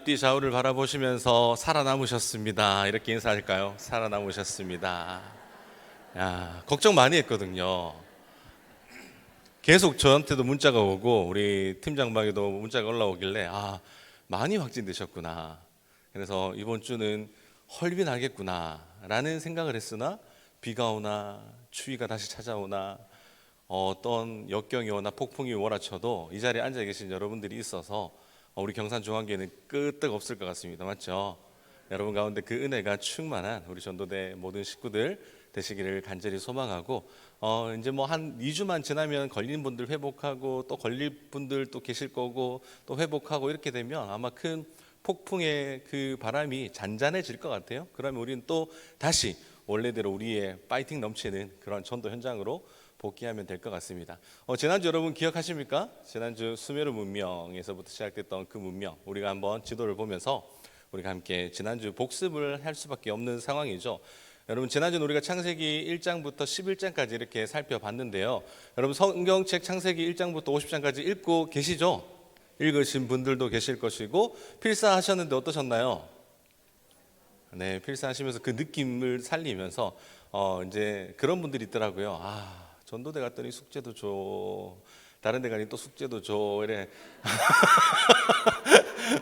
앞뒤 좌우를 바라보시면서 살아남으셨습니다. 이렇게 인사할까요? 살아남으셨습니다. 야, 걱정 많이 했거든요. 계속 저한테도 문자가 오고 우리 팀장방에도 문자가 올라오길래 많이 확진되셨구나. 그래서 이번 주는 헐비 나겠구나 라는 생각을 했으나 비가 오나 추위가 다시 찾아오나 어떤 역경이 오나 폭풍이 몰아쳐도 이 자리에 앉아 계신 여러분들이 있어서 우리 경산중앙교회는 끄떡 없을 것 같습니다. 맞죠? 여러분 가운데 그 은혜가 충만한 우리 전도대 모든 식구들 되시기를 간절히 소망하고 이제 뭐 한 2주만 지나면 걸린 분들 회복하고 또 걸릴 분들 또 계실 거고 또 회복하고 이렇게 되면 아마 큰 폭풍의 그 바람이 잔잔해질 것 같아요. 그러면 우리는 또 다시 원래대로 우리의 파이팅 넘치는 그런 전도 현장으로 복귀하면 될 것 같습니다. 지난주 여러분 기억하십니까? 지난주 수메르 문명에서부터 시작됐던 그 문명, 우리가 한번 지도를 보면서 우리가 함께 지난주 복습을 할 수밖에 없는 상황이죠. 여러분 지난주는 우리가 창세기 1장부터 11장까지 이렇게 살펴봤는데요. 여러분 성경책 창세기 1장부터 50장까지 읽고 계시죠? 읽으신 분들도 계실 것이고 필사하셨는데 어떠셨나요? 네, 필사하시면서 그 느낌을 살리면서 이제 그런 분들이 있더라고요. 전도대 갔더니 숙제도 줘, 다른 데 가니 또 숙제도 줘, 이래.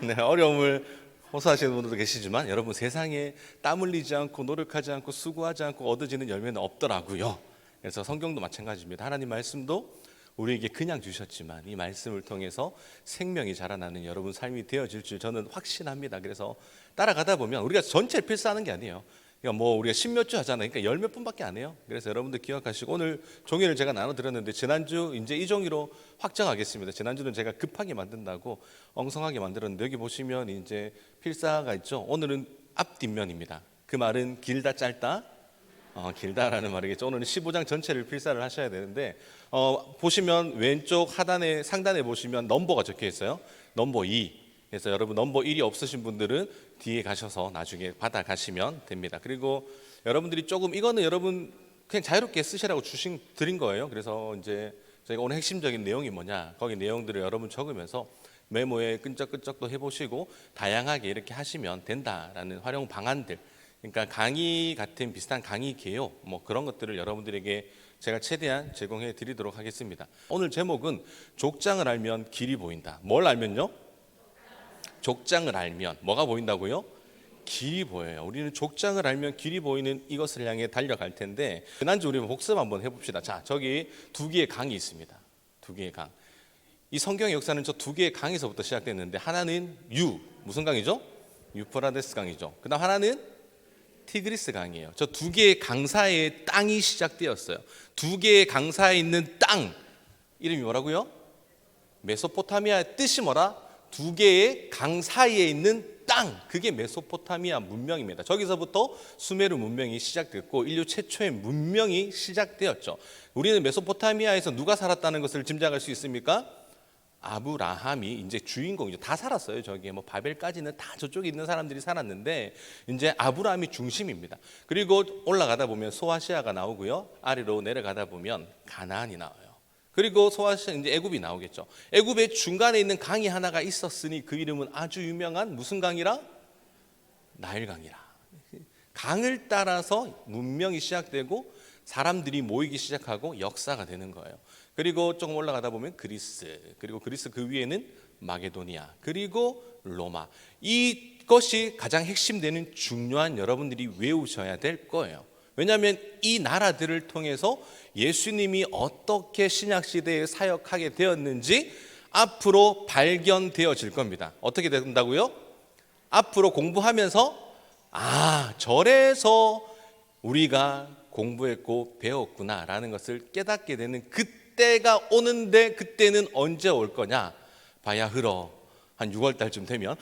네, 어려움을 호소하시는 분들도 계시지만 여러분 세상에 땀 흘리지 않고 노력하지 않고 수고하지 않고 얻어지는 열매는 없더라고요. 그래서 성경도 마찬가지입니다. 하나님 말씀도 우리에게 그냥 주셨지만 이 말씀을 통해서 생명이 자라나는 여러분 삶이 되어질 줄 저는 확신합니다. 그래서 따라가다 보면 우리가 전체를 필사하는 게 아니에요. 그러니까 뭐 우리가 10몇 주 하잖아요. 그러니까 10몇 분밖에 안 해요. 그래서 여러분들 기억하시고 오늘 종이를 제가 나눠드렸는데 지난주 이제 이 종이로 확정하겠습니다. 지난주는 제가 급하게 만든다고 엉성하게 만들었는데 여기 보시면 이제 필사가 있죠. 오늘은 앞뒷면입니다. 그 말은 길다 짧다? 길다라는 말이겠죠. 오늘은 15장 전체를 필사를 하셔야 되는데 보시면 왼쪽 하단에 상단에 보시면 넘버가 적혀 있어요. 넘버 2. 그래서 여러분 넘버 1이 없으신 분들은 뒤에 가셔서 나중에 받아 가시면 됩니다. 그리고 여러분들이 조금 이거는 여러분 그냥 자유롭게 쓰시라고 드린 거예요. 그래서 이제 저희가 오늘 핵심적인 내용이 뭐냐, 거기 내용들을 여러분 적으면서 메모에 끈적끈적도 해보시고 다양하게 이렇게 하시면 된다라는 활용 방안들, 그러니까 강의 같은 비슷한 강의 개요 뭐 그런 것들을 여러분들에게 제가 최대한 제공해 드리도록 하겠습니다. 오늘 제목은 족장을 알면 길이 보인다. 뭘 알면요? 족장을 알면 뭐가 보인다고요? 길이 보여요. 우리는 족장을 알면 길이 보이는 이것을 향해 달려갈 텐데 지난주 우리 복습 한번 해봅시다. 자, 저기 두 개의 강이 있습니다. 두 개의 강. 이 성경의 역사는 저 두 개의 강에서부터 시작됐는데 하나는 무슨 강이죠? 유프라데스 강이죠. 그 다음 하나는 티그리스 강이에요. 저 두 개의 강 사이에 땅이 시작되었어요. 두 개의 강 사이에 있는 땅 이름이 뭐라고요? 메소포타미아의 뜻이 뭐라? 두 개의 강 사이에 있는 땅, 그게 메소포타미아 문명입니다. 저기서부터 수메르 문명이 시작됐고 인류 최초의 문명이 시작되었죠. 우리는 메소포타미아에서 누가 살았다는 것을 짐작할 수 있습니까? 아브라함이 이제 주인공이죠. 다 살았어요. 저기 뭐 바벨까지는 다 저쪽에 있는 사람들이 살았는데 이제 아브라함이 중심입니다. 그리고 올라가다 보면 소아시아가 나오고요. 아래로 내려가다 보면 가나안이 나와요. 그리고 소아시아 이제 애굽이 나오겠죠. 애굽의 중간에 있는 강이 하나가 있었으니 그 이름은 아주 유명한 무슨 강이라? 나일강이라. 강을 따라서 문명이 시작되고 사람들이 모이기 시작하고 역사가 되는 거예요. 그리고 조금 올라가다 보면 그리스, 그리고 그리스 그 위에는 마게도니아, 그리고 로마. 이것이 가장 핵심되는 중요한 여러분들이 외우셔야 될 거예요. 왜냐하면 이 나라들을 통해서 예수님이 어떻게 신약시대에 사역하게 되었는지 앞으로 발견되어질 겁니다. 어떻게 된다고요? 앞으로 공부하면서 저래서 우리가 공부했고 배웠구나라는 것을 깨닫게 되는 그때가 오는데 그때는 언제 올 거냐? 봐야 흘러 한 6월 달쯤 되면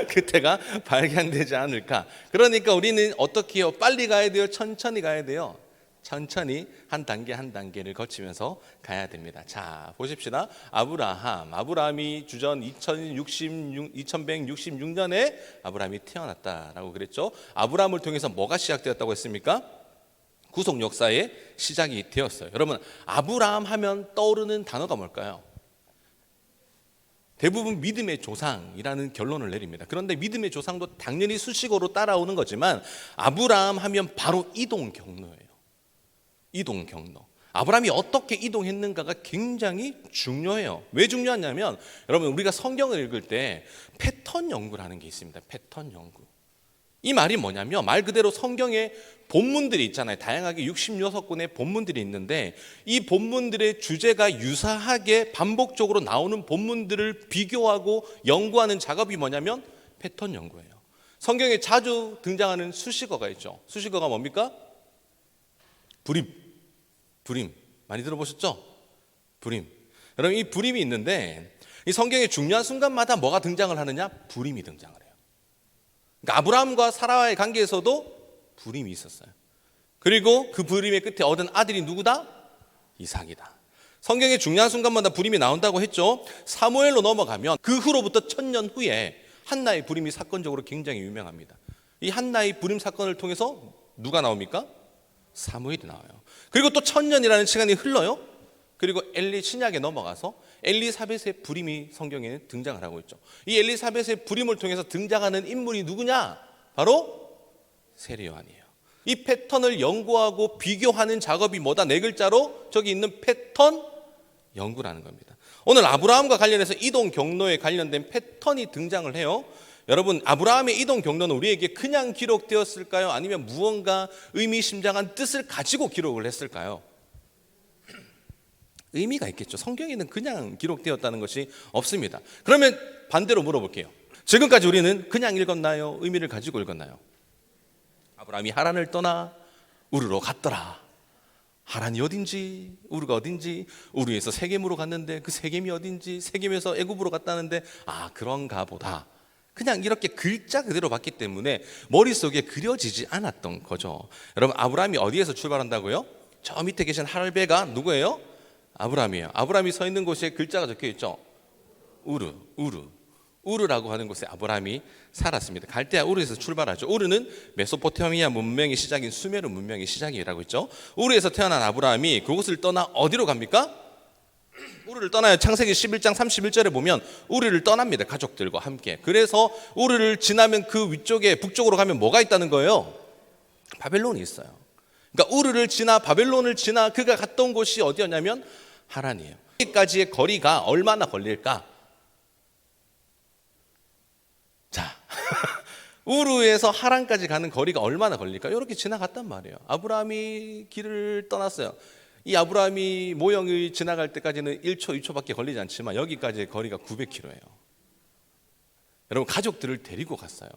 그때가 발견되지 않을까. 그러니까 우리는 어떻게 해요? 빨리 가야 돼요? 천천히 가야 돼요? 천천히 한 단계 한 단계를 거치면서 가야 됩니다. 자, 보십시다. 아브라함이 주전 2166년에 아브라함이 태어났다라고 그랬죠. 아브라함을 통해서 뭐가 시작되었다고 했습니까? 구속 역사의 시작이 되었어요. 여러분, 아브라함 하면 떠오르는 단어가 뭘까요? 대부분 믿음의 조상이라는 결론을 내립니다. 그런데 믿음의 조상도 당연히 수식어로 따라오는 거지만 아브라함 하면 바로 이동 경로예요. 이동 경로. 아브라함이 어떻게 이동했는가가 굉장히 중요해요. 왜 중요하냐면 여러분, 우리가 성경을 읽을 때 패턴 연구라는 게 있습니다. 패턴 연구. 이 말이 뭐냐면 말 그대로 성경에 본문들이 있잖아요. 다양하게 66권의 본문들이 있는데 이 본문들의 주제가 유사하게 반복적으로 나오는 본문들을 비교하고 연구하는 작업이 뭐냐면 패턴 연구예요. 성경에 자주 등장하는 수식어가 있죠. 수식어가 뭡니까? 불임. 많이 들어보셨죠? 불임. 여러분, 이 불임이 있는데 이 성경의 중요한 순간마다 뭐가 등장을 하느냐? 불임이 등장을 해요. 그러니까 아브라함과 사라와의 관계에서도 불임이 있었어요. 그리고 그 불임의 끝에 얻은 아들이 누구다? 이삭이다. 성경의 중요한 순간마다 불임이 나온다고 했죠. 사무엘로 넘어가면 그 후로부터 1000년 후에 한나의 불임이 사건적으로 굉장히 유명합니다. 이 한나의 불임 사건을 통해서 누가 나옵니까? 사무엘이 나와요. 그리고 또 1000년이라는 시간이 흘러요. 그리고 엘리 신약에 넘어가서 엘리사벳의 불임이 성경에 등장을 하고 있죠. 이 엘리사벳의 불임을 통해서 등장하는 인물이 누구냐? 바로 세례요한이에요. 이 패턴을 연구하고 비교하는 작업이 뭐다? 네 글자로 저기 있는 패턴 연구라는 겁니다. 오늘 아브라함과 관련해서 이동 경로에 관련된 패턴이 등장을 해요. 여러분, 아브라함의 이동 경로는 우리에게 그냥 기록되었을까요? 아니면 무언가 의미심장한 뜻을 가지고 기록을 했을까요? 의미가 있겠죠. 성경에는 그냥 기록되었다는 것이 없습니다. 그러면 반대로 물어볼게요. 지금까지 우리는 그냥 읽었나요? 의미를 가지고 읽었나요? 아브라함이 하란을 떠나 우르로 갔더라. 하란이 어딘지, 우르가 어딘지, 우르에서 세겜으로 갔는데 그 세겜이 어딘지, 세겜에서 애굽으로 갔다는데 그런가 보다. 그냥 이렇게 글자 그대로 봤기 때문에 머릿속에 그려지지 않았던 거죠. 여러분, 아브라함이 어디에서 출발한다고요? 저 밑에 계신 할배가 누구예요? 아브라함이에요. 아브라함이 서 있는 곳에 글자가 적혀 있죠. 우르라고 하는 곳에 아브라함이 살았습니다. 갈대아 우르에서 출발하죠. 우르는 메소포타미아 문명의 시작인 수메르 문명의 시작이라고 했죠. 우르에서 태어난 아브라함이 그곳을 떠나 어디로 갑니까? 우르를 떠나요. 창세기 11장 31절에 보면 우르를 떠납니다. 가족들과 함께. 그래서 우르를 지나면 그 위쪽에 북쪽으로 가면 뭐가 있다는 거예요? 바벨론이 있어요. 그러니까 우르를 지나 바벨론을 지나 그가 갔던 곳이 어디였냐면 하란이에요. 여기까지의 거리가 얼마나 걸릴까? 자, 우르에서 하란까지 가는 거리가 얼마나 걸릴까? 이렇게 지나갔단 말이에요. 아브라함이 길을 떠났어요. 이 아브라함이 모형이 지나갈 때까지는 1초, 2초밖에 걸리지 않지만 여기까지의 거리가 900km예요. 여러분, 가족들을 데리고 갔어요.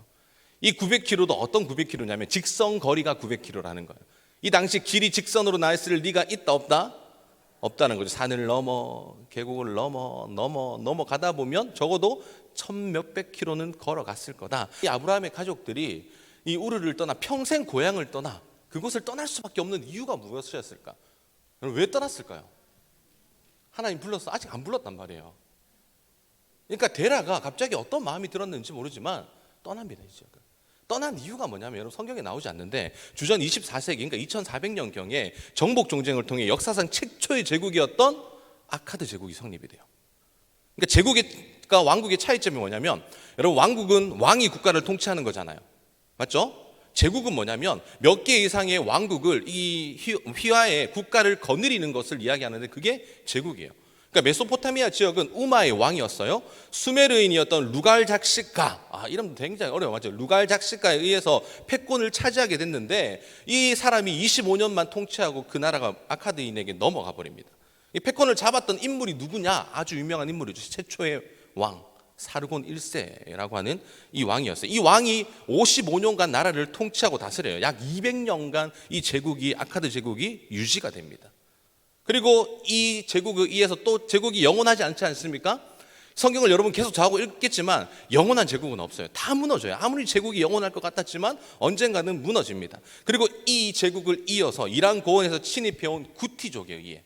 이 900km도 어떤 900km냐면 직선 거리가 900km라는 거예요. 이 당시 길이 직선으로 나있을 리가 있다 없다? 없다는 거죠. 산을 넘어 계곡을 넘어가다 보면 적어도 1000몇백 킬로는 걸어갔을 거다. 이 아브라함의 가족들이 이 우르를 떠나 평생 고향을 떠나 그곳을 떠날 수밖에 없는 이유가 무엇이었을까? 왜 떠났을까요? 하나님 불렀어? 아직 안 불렀단 말이에요. 그러니까 데라가 갑자기 어떤 마음이 들었는지 모르지만 떠납니다. 이제. 떠난 이유가 뭐냐면 여러분, 성경에 나오지 않는데 주전 24세기 그러니까 2400년경에 정복 정쟁을 통해 역사상 최초의 제국이었던 아카드 제국이 성립이 돼요. 그러니까 제국과 왕국의 차이점이 뭐냐면 여러분, 왕국은 왕이 국가를 통치하는 거잖아요. 맞죠? 제국은 뭐냐면 몇 개 이상의 왕국을 이 휘하의 국가를 거느리는 것을 이야기하는데 그게 제국이에요. 그러니까 메소포타미아 지역은 우마의 왕이었어요. 수메르인이었던 루갈작시카, 이름도 굉장히 어려워, 맞죠? 루갈작시카에 의해서 패권을 차지하게 됐는데 이 사람이 25년만 통치하고 그 나라가 아카드인에게 넘어가 버립니다. 이 패권을 잡았던 인물이 누구냐? 아주 유명한 인물이죠. 최초의 왕 사르곤 1세라고 하는 이 왕이었어요. 이 왕이 55년간 나라를 통치하고 다스려요. 약 200년간 이 제국이 아카드 제국이 유지가 됩니다. 그리고 이 제국에 의해서 또 제국이 영원하지 않지 않습니까? 성경을 여러분 계속 저하고 읽겠지만 영원한 제국은 없어요. 다 무너져요. 아무리 제국이 영원할 것 같았지만 언젠가는 무너집니다. 그리고 이 제국을 이어서 이란 고원에서 침입해온 구티족에 의해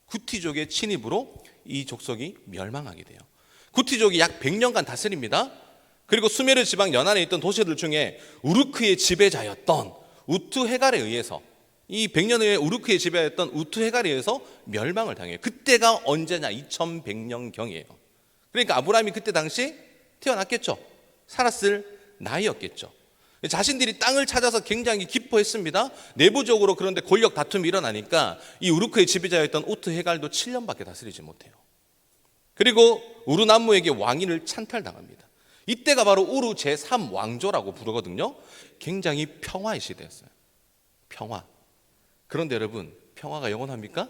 구티족의 침입으로 이 족속이 멸망하게 돼요. 구티족이 약 100년간 다스립니다. 그리고 수메르 지방 연안에 있던 도시들 중에 우르크의 지배자였던 우투헤갈에 의해서 이 100년 후에 우르크의 지배였던 우투헤갈에 의해서 멸망을 당해요. 그때가 언제냐? 2100년경이에요. 그러니까 아브라함이 그때 당시 태어났겠죠. 살았을 나이였겠죠. 자신들이 땅을 찾아서 굉장히 기뻐했습니다. 내부적으로 그런데 권력 다툼이 일어나니까 이 우르크의 지배자였던 우트 헤갈도 7년밖에 다스리지 못해요. 그리고 우르 남무에게 왕위를 찬탈당합니다. 이때가 바로 우르 제3왕조라고 부르거든요. 굉장히 평화의 시대였어요. 평화. 그런데 여러분, 평화가 영원합니까?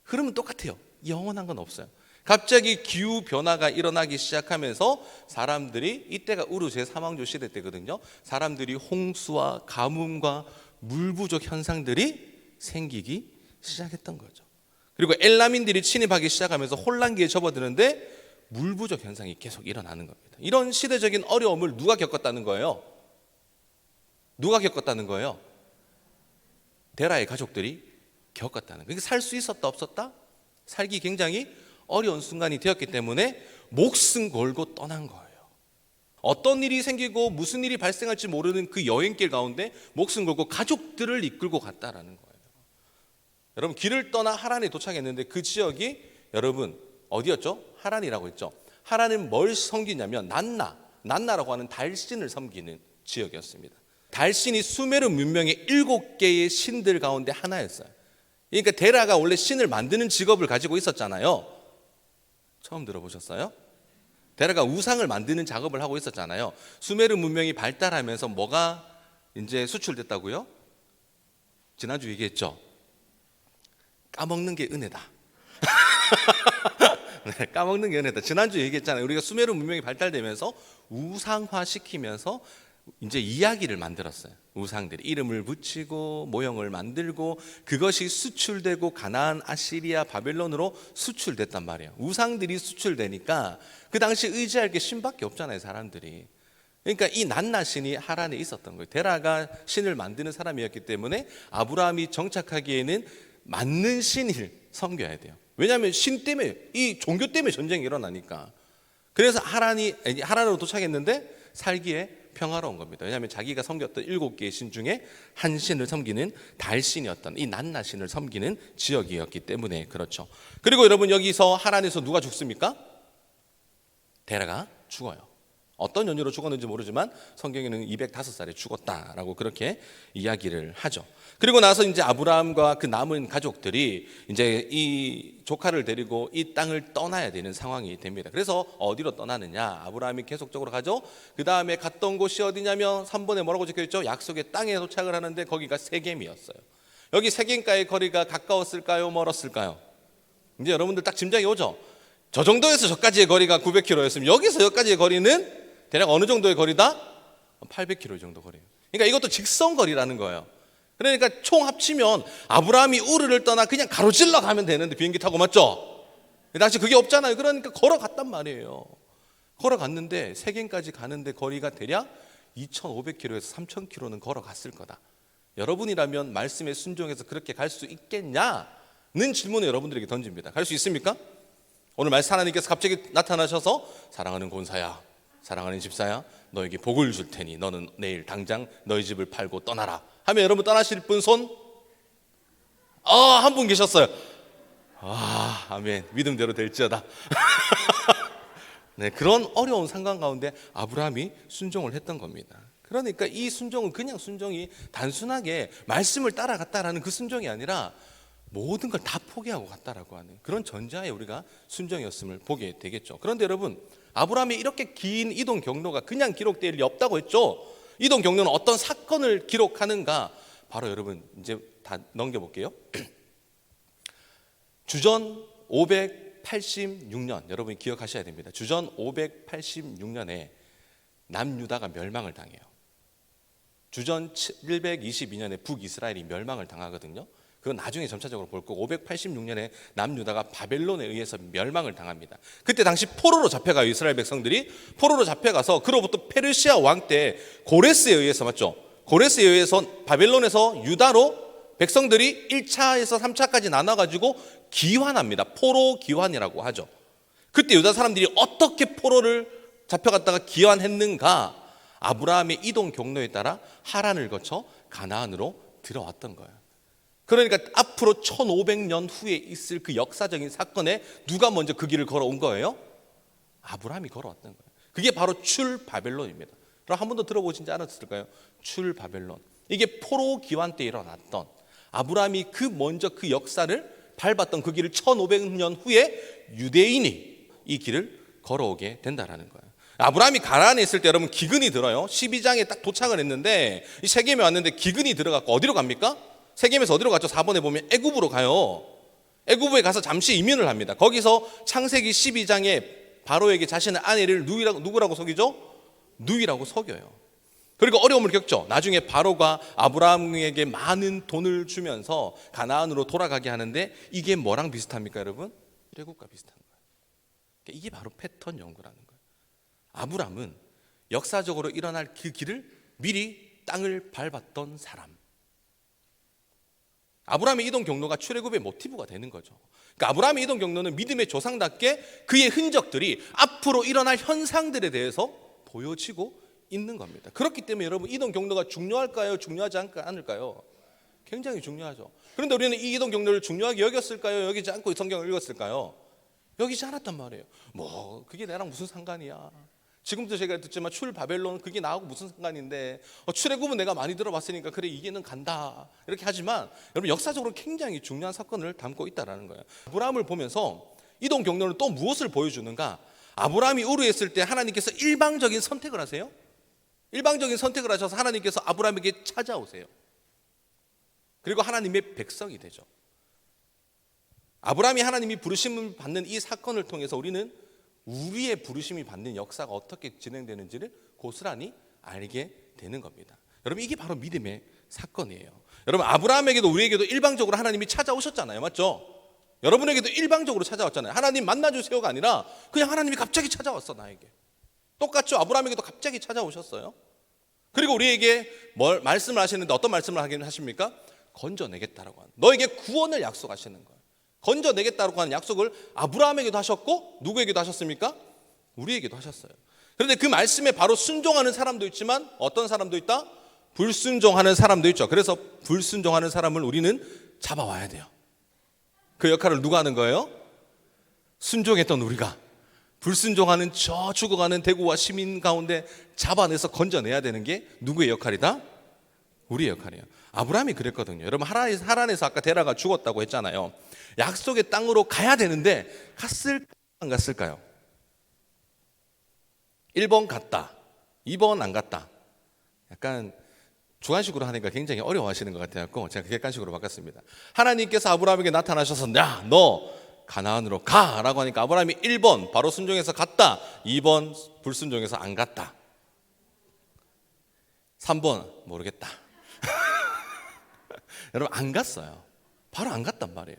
흐름은 똑같아요. 영원한 건 없어요. 갑자기 기후 변화가 일어나기 시작하면서 사람들이, 이때가 우르 제3왕조 시대 때거든요. 사람들이 홍수와 가뭄과 물 부족 현상들이 생기기 시작했던 거죠. 그리고 엘라민들이 침입하기 시작하면서 혼란기에 접어드는데 물 부족 현상이 계속 일어나는 겁니다. 이런 시대적인 어려움을 누가 겪었다는 거예요? 누가 겪었다는 거예요? 데라의 가족들이 겪었다는 거예요. 살 수 있었다 없었다? 살기 굉장히 어려운 순간이 되었기 때문에 목숨 걸고 떠난 거예요. 어떤 일이 생기고 무슨 일이 발생할지 모르는 그 여행길 가운데 목숨 걸고 가족들을 이끌고 갔다라는 거예요. 여러분, 길을 떠나 하란에 도착했는데 그 지역이 여러분 어디였죠? 하란이라고 했죠. 하란은 뭘 섬기냐면 난나라고 하는 달신을 섬기는 지역이었습니다. 달신이 수메르 문명의 7개의 신들 가운데 하나였어요. 그러니까 데라가 원래 신을 만드는 직업을 가지고 있었잖아요. 처음 들어보셨어요? 데라가 우상을 만드는 작업을 하고 있었잖아요. 수메르 문명이 발달하면서 뭐가 이제 수출됐다고요? 지난주 얘기했죠. 까먹는 게 은혜다. 네, 까먹는 게 은혜다. 지난주 얘기했잖아요. 우리가 수메르 문명이 발달되면서 우상화 시키면서 이제 이야기를 만들었어요. 우상들이 이름을 붙이고 모형을 만들고 그것이 수출되고 가나안, 아시리아, 바벨론으로 수출됐단 말이에요. 우상들이 수출되니까 그 당시 의지할 게 신밖에 없잖아요, 사람들이. 그러니까 이 난나 신이 하란에 있었던 거예요. 데라가 신을 만드는 사람이었기 때문에 아브라함이 정착하기에는 맞는 신을 섬겨야 돼요. 왜냐하면 신 때문에, 이 종교 때문에 전쟁이 일어나니까. 그래서 하란으로 도착했는데 살기에 평화로운 겁니다. 왜냐하면 자기가 섬겼던 7개의 신 중에 한 신을 섬기는 달신이었던 이 난나 신을 섬기는 지역이었기 때문에 그렇죠. 그리고 여러분, 여기서 하란에서 누가 죽습니까? 데라가 죽어요. 어떤 연유로 죽었는지 모르지만 성경에는 205살에 죽었다라고 그렇게 이야기를 하죠. 그리고 나서 이제 아브라함과 그 남은 가족들이 이제 이 조카를 데리고 이 땅을 떠나야 되는 상황이 됩니다. 그래서 어디로 떠나느냐? 아브라함이 계속적으로 가죠. 그 다음에 갔던 곳이 어디냐면 3번에 뭐라고 적혀있죠? 약속의 땅에 도착을 하는데 거기가 세겜이었어요. 여기 세겜과의 거리가 가까웠을까요? 멀었을까요? 이제 여러분들 딱 짐작이 오죠? 저 정도에서 저까지의 거리가 900km였으면 여기서 여기까지의 거리는 대략 어느 정도의 거리다? 800km 정도 거리예요. 그러니까 이것도 직선 거리라는 거예요. 그러니까 총 합치면 아브라함이 우르를 떠나 그냥 가로질러 가면 되는데, 비행기 타고, 맞죠? 당시 그게 없잖아요. 그러니까 걸어갔단 말이에요. 걸어갔는데 세겜까지 가는데 거리가 대략 2,500km에서 3,000km는 걸어갔을 거다. 여러분이라면 말씀에 순종해서 그렇게 갈 수 있겠냐는 질문을 여러분들에게 던집니다. 갈 수 있습니까? 오늘 말씀 하나님께서 갑자기 나타나셔서 사랑하는 권사야, 사랑하는 집사야, 너에게 복을 줄 테니 너는 내일 당장 너희 집을 팔고 떠나라 하면 여러분 떠나실 분 손? 한 분 계셨어요. 아멘. 믿음대로 될지어다. 네, 그런 어려운 상황 가운데 아브라함이 순종을 했던 겁니다. 그러니까 이 순종은 그냥 순종이 단순하게 말씀을 따라갔다라는 그 순종이 아니라 모든 걸 다 포기하고 갔다라고 하는 그런 전자에 우리가 순종이었음을 보게 되겠죠. 그런데 여러분, 아브라함이 이렇게 긴 이동 경로가 그냥 기록될 리 없다고 했죠. 이동 경로는 어떤 사건을 기록하는가? 바로 여러분 이제 다 넘겨볼게요. 주전 586년, 여러분이 기억하셔야 됩니다. 주전 586년에 남유다가 멸망을 당해요. 주전 722년에 북이스라엘이 멸망을 당하거든요. 그건 나중에 점차적으로 볼 거고, 586년에 남유다가 바벨론에 의해서 멸망을 당합니다. 그때 당시 포로로 잡혀가요. 이스라엘 백성들이 포로로 잡혀가서 그로부터 페르시아 왕 때 고레스에 의해서, 맞죠? 고레스에 의해서 바벨론에서 유다로 백성들이 1차에서 3차까지 나눠가지고 기환합니다. 포로 기환이라고 하죠. 그때 유다 사람들이 어떻게 포로를 잡혀갔다가 기환했는가? 아브라함의 이동 경로에 따라 하란을 거쳐 가나안으로 들어왔던 거예요. 그러니까 앞으로 1500년 후에 있을 그 역사적인 사건에 누가 먼저 그 길을 걸어온 거예요? 아브라함이 걸어왔던 거예요. 그게 바로 출바벨론입니다. 그럼 한 번도 들어보신지 않았을까요? 출바벨론. 이게 포로 기환 때 일어났던 아브라함이 그 먼저 그 역사를 밟았던 그 길을 1500년 후에 유대인이 이 길을 걸어오게 된다라는 거예요. 아브라함이 가나안에 있을 때 여러분 기근이 들어요. 12장에 딱 도착을 했는데 이 세겜에 왔는데 기근이 들어갔고 어디로 갑니까? 세겜에서 어디로 갔죠? 4번에 보면 애굽으로 가요. 애굽에 가서 잠시 이민을 합니다. 거기서 창세기 12장에 바로에게 자신의 아내를 누구라고 속이죠? 누이라고 속여요. 그리고 어려움을 겪죠. 나중에 바로가 아브라함에게 많은 돈을 주면서 가나안으로 돌아가게 하는데 이게 뭐랑 비슷합니까, 여러분? 애굽과 비슷한 거예요. 이게 바로 패턴 연구라는 거예요. 아브라함은 역사적으로 일어날 그 길을 미리 땅을 밟았던 사람. 아브라함의 이동 경로가 출애굽의 모티브가 되는 거죠. 그러니까 아브라함의 이동 경로는 믿음의 조상답게 그의 흔적들이 앞으로 일어날 현상들에 대해서 보여지고 있는 겁니다. 그렇기 때문에 여러분 이동 경로가 중요할까요? 중요하지 않을까요? 굉장히 중요하죠. 그런데 우리는 이 이동 경로를 중요하게 여겼을까요? 여기지 않고 성경을 읽었을까요? 여기지 않았단 말이에요. 뭐 그게 나랑 무슨 상관이야. 지금도 제가 듣지만 출바벨론 그게 나하고 무슨 상관인데 출애굽은 내가 많이 들어봤으니까 그래 이게는 간다 이렇게 하지만 여러분 역사적으로 굉장히 중요한 사건을 담고 있다는 거예요. 아브라함을 보면서 이동 경로는 또 무엇을 보여주는가? 아브라함이 우르했을 때 하나님께서 일방적인 선택을 하세요. 일방적인 선택을 하셔서 하나님께서 아브라함에게 찾아오세요. 그리고 하나님의 백성이 되죠. 아브라함이 하나님이 부르심을 받는 이 사건을 통해서 우리는 우리의 부르심이 받는 역사가 어떻게 진행되는지를 고스란히 알게 되는 겁니다. 여러분 이게 바로 믿음의 사건이에요. 여러분 아브라함에게도 우리에게도 일방적으로 하나님이 찾아오셨잖아요. 맞죠? 여러분에게도 일방적으로 찾아왔잖아요. 하나님 만나주세요가 아니라 그냥 하나님이 갑자기 찾아왔어 나에게. 똑같죠? 아브라함에게도 갑자기 찾아오셨어요. 그리고 우리에게 뭘 말씀을 하시는데 어떤 말씀을 하긴 하십니까? 건져내겠다라고 하는, 너에게 구원을 약속하시는 거예요. 건져내겠다고 하는 약속을 아브라함에게도 하셨고 누구에게도 하셨습니까? 우리에게도 하셨어요. 그런데 그 말씀에 바로 순종하는 사람도 있지만 어떤 사람도 있다? 불순종하는 사람도 있죠. 그래서 불순종하는 사람을 우리는 잡아와야 돼요. 그 역할을 누가 하는 거예요? 순종했던 우리가 불순종하는 저 죽어가는 대구와 시민 가운데 잡아내서 건져내야 되는 게 누구의 역할이다? 우리의 역할이에요. 아브라함이 그랬거든요. 여러분 하란에서 아까 데라가 죽었다고 했잖아요. 약속의 땅으로 가야 되는데 갔을까 안 갔을까요? 1번 갔다, 2번 안 갔다. 약간 주관식으로 하니까 굉장히 어려워하시는 것 같아서 제가 객관식으로 바꿨습니다. 하나님께서 아브라함에게 나타나셔서 야, 너 가나안으로 가라고 하니까 아브라함이 1번 바로 순종해서 갔다, 2번 불순종해서 안 갔다, 3번 모르겠다. 여러분 안 갔어요. 바로 안 갔단 말이에요.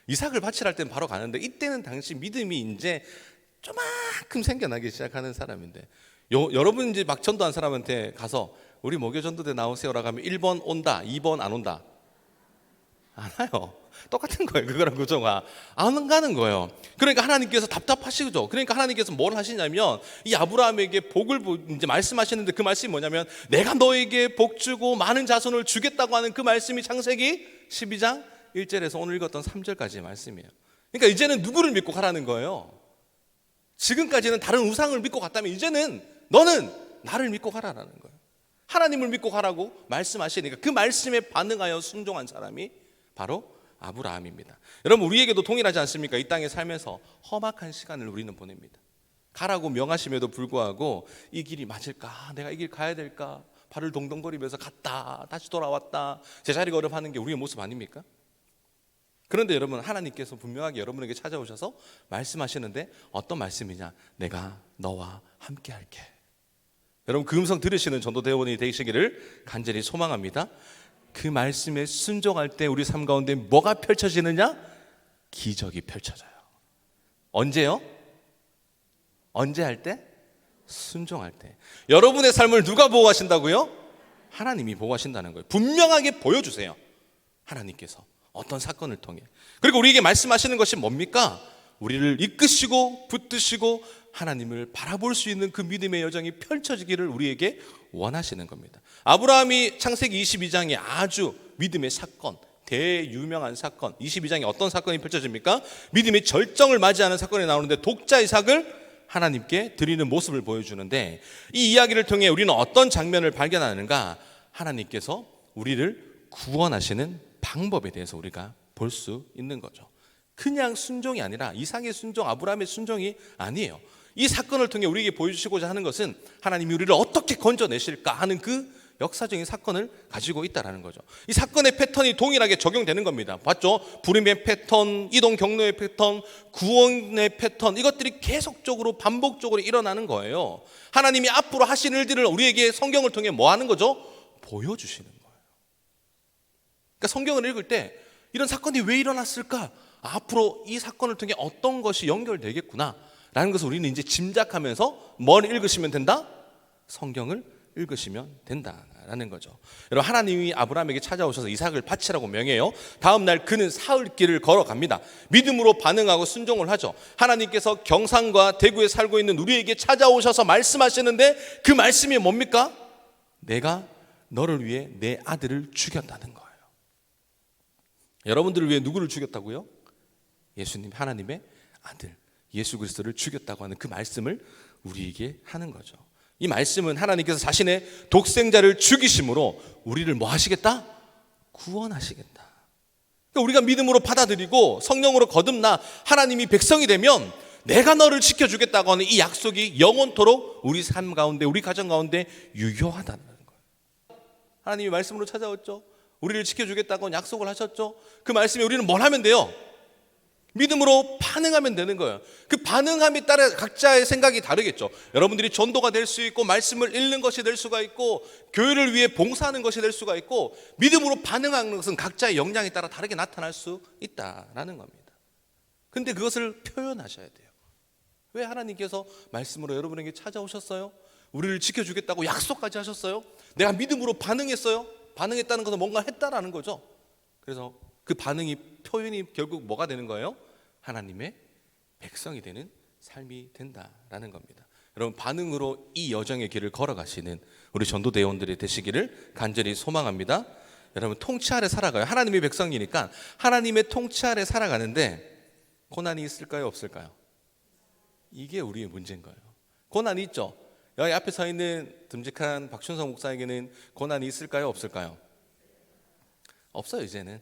이삭을 바치할 때는 바로 가는데 이때는 당시 믿음이 이제 조만큼 생겨나기 시작하는 사람인데 여러분 이제 막 전도한 사람한테 가서 우리 목요 전도대 나오세요라고 하면 1번 온다, 2번 안 온다. 안 와요. 똑같은 거예요. 그거랑 구조가 안 가는 거예요. 그러니까 하나님께서 답답하시죠. 그러니까 하나님께서 뭘 하시냐면 이 아브라함에게 복을 이제 말씀하시는데 그 말씀이 뭐냐면 내가 너에게 복 주고 많은 자손을 주겠다고 하는 그 말씀이 창세기 12장 1절에서 오늘 읽었던 3절까지의 말씀이에요. 그러니까 이제는 누구를 믿고 가라는 거예요? 지금까지는 다른 우상을 믿고 갔다면 이제는 너는 나를 믿고 가라라는 거예요. 하나님을 믿고 가라고 말씀하시니까 그 말씀에 반응하여 순종한 사람이 바로 아브라함입니다. 여러분 우리에게도 동일하지 않습니까? 이 땅에 살면서 험악한 시간을 우리는 보냅니다. 가라고 명하심에도 불구하고 이 길이 맞을까? 내가 이 길 가야 될까? 발을 동동거리면서 갔다 다시 돌아왔다 제자리가 어렵하는 게 우리의 모습 아닙니까? 그런데 여러분 하나님께서 분명하게 여러분에게 찾아오셔서 말씀하시는데 어떤 말씀이냐? 내가 너와 함께 할게. 여러분 그 음성 들으시는 전도대원이 되시기를 간절히 소망합니다. 그 말씀에 순종할 때 우리 삶 가운데 뭐가 펼쳐지느냐? 기적이 펼쳐져요. 언제요? 언제 할 때? 순종할 때. 여러분의 삶을 누가 보호하신다고요? 하나님이 보호하신다는 거예요. 분명하게 보여주세요. 하나님께서 어떤 사건을 통해. 그리고 우리에게 말씀하시는 것이 뭡니까? 우리를 이끄시고 붙드시고 하나님을 바라볼 수 있는 그 믿음의 여정이 펼쳐지기를 우리에게 원하시는 겁니다. 아브라함이 창세기 22장에 아주 믿음의 사건, 대유명한 사건, 22장에 어떤 사건이 펼쳐집니까? 믿음의 절정을 맞이하는 사건이 나오는데 독자 이삭을 하나님께 드리는 모습을 보여주는데, 이 이야기를 통해 우리는 어떤 장면을 발견하는가? 하나님께서 우리를 구원하시는 방법에 대해서 우리가 볼 수 있는 거죠. 그냥 순종이 아니라 이삭의 순종, 아브라함의 순종이 아니에요. 이 사건을 통해 우리에게 보여주시고자 하는 것은 하나님이 우리를 어떻게 건져내실까 하는 그 역사적인 사건을 가지고 있다는 거죠. 이 사건의 패턴이 동일하게 적용되는 겁니다. 봤죠? 부름의 패턴, 이동 경로의 패턴, 구원의 패턴, 이것들이 계속적으로 반복적으로 일어나는 거예요. 하나님이 앞으로 하신 일들을 우리에게 성경을 통해 뭐 하는 거죠? 보여주시는 거예요. 그러니까 성경을 읽을 때 이런 사건이 왜 일어났을까? 앞으로 이 사건을 통해 어떤 것이 연결되겠구나 라는 것을 우리는 이제 짐작하면서 뭘 읽으시면 된다? 성경을 읽으시면 된다라는 거죠. 여러분, 하나님이 아브라함에게 찾아오셔서 이삭을 바치라고 명해요. 다음 날 그는 사흘 길을 걸어갑니다. 믿음으로 반응하고 순종을 하죠. 하나님께서 경상과 대구에 살고 있는 우리에게 찾아오셔서 말씀하시는데 그 말씀이 뭡니까? 내가 너를 위해 내 아들을 죽였다는 거예요. 여러분들을 위해 누구를 죽였다고요? 예수님, 하나님의 아들 예수 그리스도를 죽였다고 하는 그 말씀을 우리에게 하는 거죠. 이 말씀은 하나님께서 자신의 독생자를 죽이심으로 우리를 뭐 하시겠다? 구원하시겠다. 그러니까 우리가 믿음으로 받아들이고 성령으로 거듭나 하나님이 백성이 되면 내가 너를 지켜주겠다고 하는 이 약속이 영원토록 우리 삶 가운데, 우리 가정 가운데 유효하다는 거예요. 하나님이 말씀으로 찾아왔죠. 우리를 지켜주겠다고 약속을 하셨죠. 그 말씀에 우리는 뭘 하면 돼요? 믿음으로 반응하면 되는 거예요. 그 반응함에 따라 각자의 생각이 다르겠죠. 여러분들이 전도가 될 수 있고, 말씀을 읽는 것이 될 수가 있고, 교회를 위해 봉사하는 것이 될 수가 있고, 믿음으로 반응하는 것은 각자의 역량에 따라 다르게 나타날 수 있다라는 겁니다. 근데 그것을 표현하셔야 돼요. 왜 하나님께서 말씀으로 여러분에게 찾아오셨어요? 우리를 지켜주겠다고 약속까지 하셨어요? 내가 믿음으로 반응했어요? 반응했다는 것은 뭔가 했다라는 거죠. 그래서 그 반응이, 표현이 결국 뭐가 되는 거예요? 하나님의 백성이 되는 삶이 된다라는 겁니다. 여러분, 반응으로 이 여정의 길을 걸어가시는 우리 전도대원들이 되시기를 간절히 소망합니다. 여러분, 통치 아래 살아가요. 하나님의 백성이니까 하나님의 통치 아래 살아가는데 고난이 있을까요? 없을까요? 이게 우리의 문제인 거예요. 고난이 있죠. 여기 앞에 서 있는 듬직한 박춘성 목사에게는 고난이 있을까요? 없을까요? 없어요, 이제는.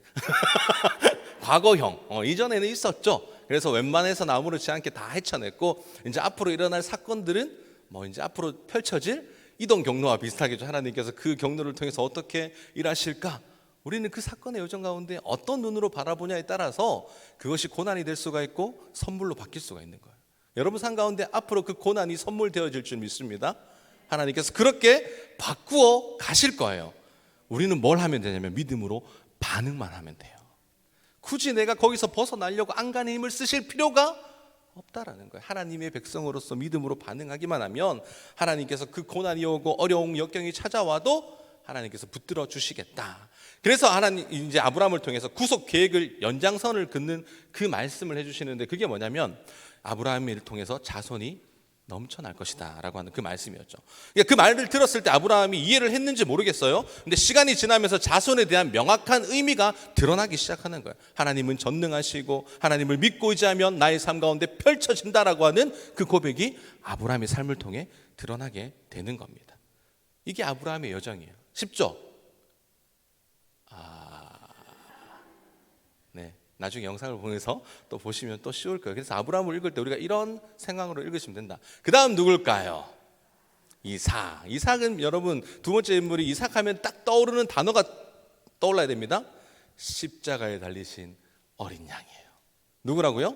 과거형. 이전에는 있었죠. 그래서 웬만해서 아무렇지 않게 다 헤쳐냈고, 이제 앞으로 일어날 사건들은 뭐 이제 앞으로 펼쳐질 이동 경로와 비슷하겠죠. 하나님께서 그 경로를 통해서 어떻게 일하실까? 우리는 그 사건의 여정 가운데 어떤 눈으로 바라보냐에 따라서 그것이 고난이 될 수가 있고 선물로 바뀔 수가 있는 거예요. 여러분 삶 가운데 앞으로 그 고난이 선물되어질 줄 믿습니다. 하나님께서 그렇게 바꾸어 가실 거예요. 우리는 뭘 하면 되냐면 믿음으로 반응만 하면 돼요. 굳이 내가 거기서 벗어나려고 안간의 힘을 쓰실 필요가 없다라는 거예요. 하나님의 백성으로서 믿음으로 반응하기만 하면 하나님께서 그 고난이 오고 어려운 역경이 찾아와도 하나님께서 붙들어 주시겠다. 그래서 하나님 이제 아브라함을 통해서 구속 계획을 연장선을 긋는 그 말씀을 해주시는데, 그게 뭐냐면 아브라함을 통해서 자손이 넘쳐날 것이다 라고 하는 그 말씀이었죠. 그러니까 그 말을 들었을 때 아브라함이 이해를 했는지 모르겠어요. 근데 시간이 지나면서 자손에 대한 명확한 의미가 드러나기 시작하는 거예요. 하나님은 전능하시고 하나님을 믿고 의지하면 나의 삶 가운데 펼쳐진다라고 하는 그 고백이 아브라함의 삶을 통해 드러나게 되는 겁니다. 이게 아브라함의 여정이에요. 쉽죠? 네. 나중에 영상을 보면서 또 보시면 또 쉬울 거예요. 그래서 아브라함을 읽을 때 우리가 이런 생각으로 읽으시면 된다. 그 다음 누굴까요? 이삭. 이삭은 여러분 두 번째 인물이 이삭하면 딱 떠오르는 단어가 떠올라야 됩니다. 십자가에 달리신 어린 양이에요. 누구라고요?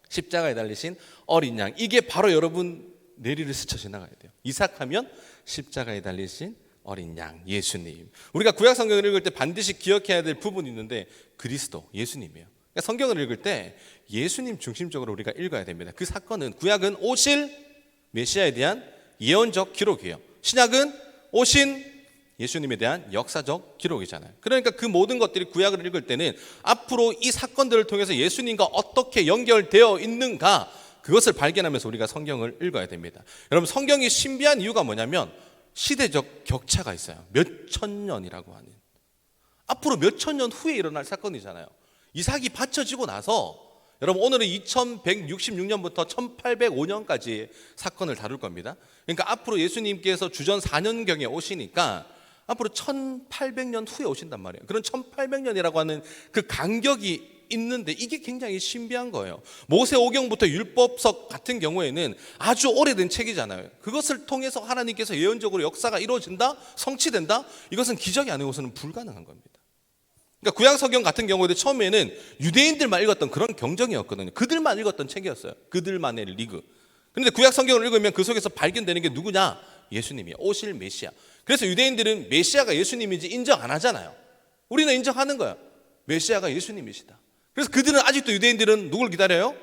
십자가에 달리신 어린 양. 이게 바로 여러분 내리를 스쳐 지나가야 돼요. 이삭하면 십자가에 달리신 어린 양, 예수님. 우리가 구약 성경을 읽을 때 반드시 기억해야 될 부분이 있는데 그리스도, 예수님이에요. 그러니까 성경을 읽을 때 예수님 중심적으로 우리가 읽어야 됩니다. 그 사건은, 구약은 오실 메시아에 대한 예언적 기록이에요. 신약은 오신 예수님에 대한 역사적 기록이잖아요. 그러니까 그 모든 것들이 구약을 읽을 때는 앞으로 이 사건들을 통해서 예수님과 어떻게 연결되어 있는가, 그것을 발견하면서 우리가 성경을 읽어야 됩니다. 여러분, 성경이 신비한 이유가 뭐냐면 시대적 격차가 있어요. 몇천 년이라고 하는, 앞으로 몇천 년 후에 일어날 사건이잖아요. 이삭이 바쳐지고 나서 여러분 오늘은 2166년부터 1805년까지 사건을 다룰 겁니다. 그러니까 앞으로 예수님께서 주전 4년경에 오시니까 앞으로 1800년 후에 오신단 말이에요. 그런 1800년이라고 하는 그 간격이 있는데 이게 굉장히 신비한 거예요. 모세오경부터 율법석 같은 경우에는 아주 오래된 책이잖아요. 그것을 통해서 하나님께서 예언적으로 역사가 이루어진다, 성취된다, 이것은 기적이 아니고서는 불가능한 겁니다. 그러니까 구약성경 같은 경우에도 처음에는 유대인들만 읽었던 그런 경전이었거든요. 그들만 읽었던 책이었어요. 그들만의 리그. 그런데 구약성경을 읽으면 그 속에서 발견되는 게 누구냐? 예수님이에요. 오실 메시아. 그래서 유대인들은 메시아가 예수님인지 인정 안 하잖아요. 우리는 인정하는 거예요. 메시아가 예수님이시다. 그래서 그들은 아직도 유대인들은 누굴 기다려요?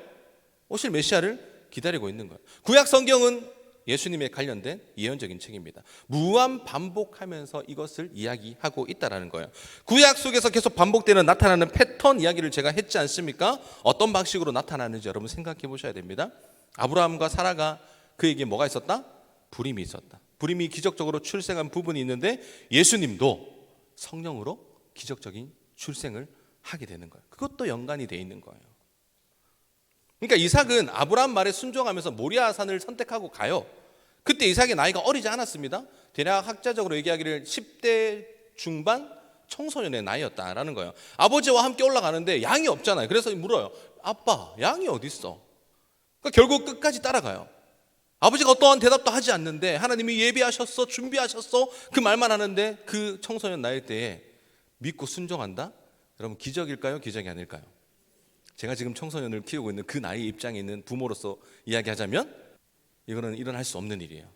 오실 메시아를 기다리고 있는 거예요. 구약성경은 예수님에 관련된 예언적인 책입니다. 무한 반복하면서 이것을 이야기하고 있다는 거예요. 구약 속에서 계속 반복되는 나타나는 패턴 이야기를 제가 했지 않습니까? 어떤 방식으로 나타나는지 여러분 생각해 보셔야 됩니다. 아브라함과 사라가 그에게 뭐가 있었다? 불임이 있었다. 불임이 기적적으로 출생한 부분이 있는데 예수님도 성령으로 기적적인 출생을 하게 되는 거예요. 그것도 연관이 되어 있는 거예요. 그러니까 이삭은 아브라함 말에 순종하면서 모리아산을 선택하고 가요. 그때 이삭의 나이가 어리지 않았습니다. 대략 학자적으로 얘기하기를 10대 중반 청소년의 나이였다라는 거예요. 아버지와 함께 올라가는데 양이 없잖아요. 그래서 물어요. 아빠, 양이 어디 있어? 그러니까 결국 끝까지 따라가요. 아버지가 어떠한 대답도 하지 않는데 하나님이 예비하셨어, 준비하셨어 그 말만 하는데 그 청소년 나이 때에 믿고 순종한다? 여러분 기적일까요? 기적이 아닐까요? 제가 지금 청소년을 키우고 있는 그 나이 입장에 있는 부모로서 이야기하자면 이거는 일어날 수 없는 일이에요.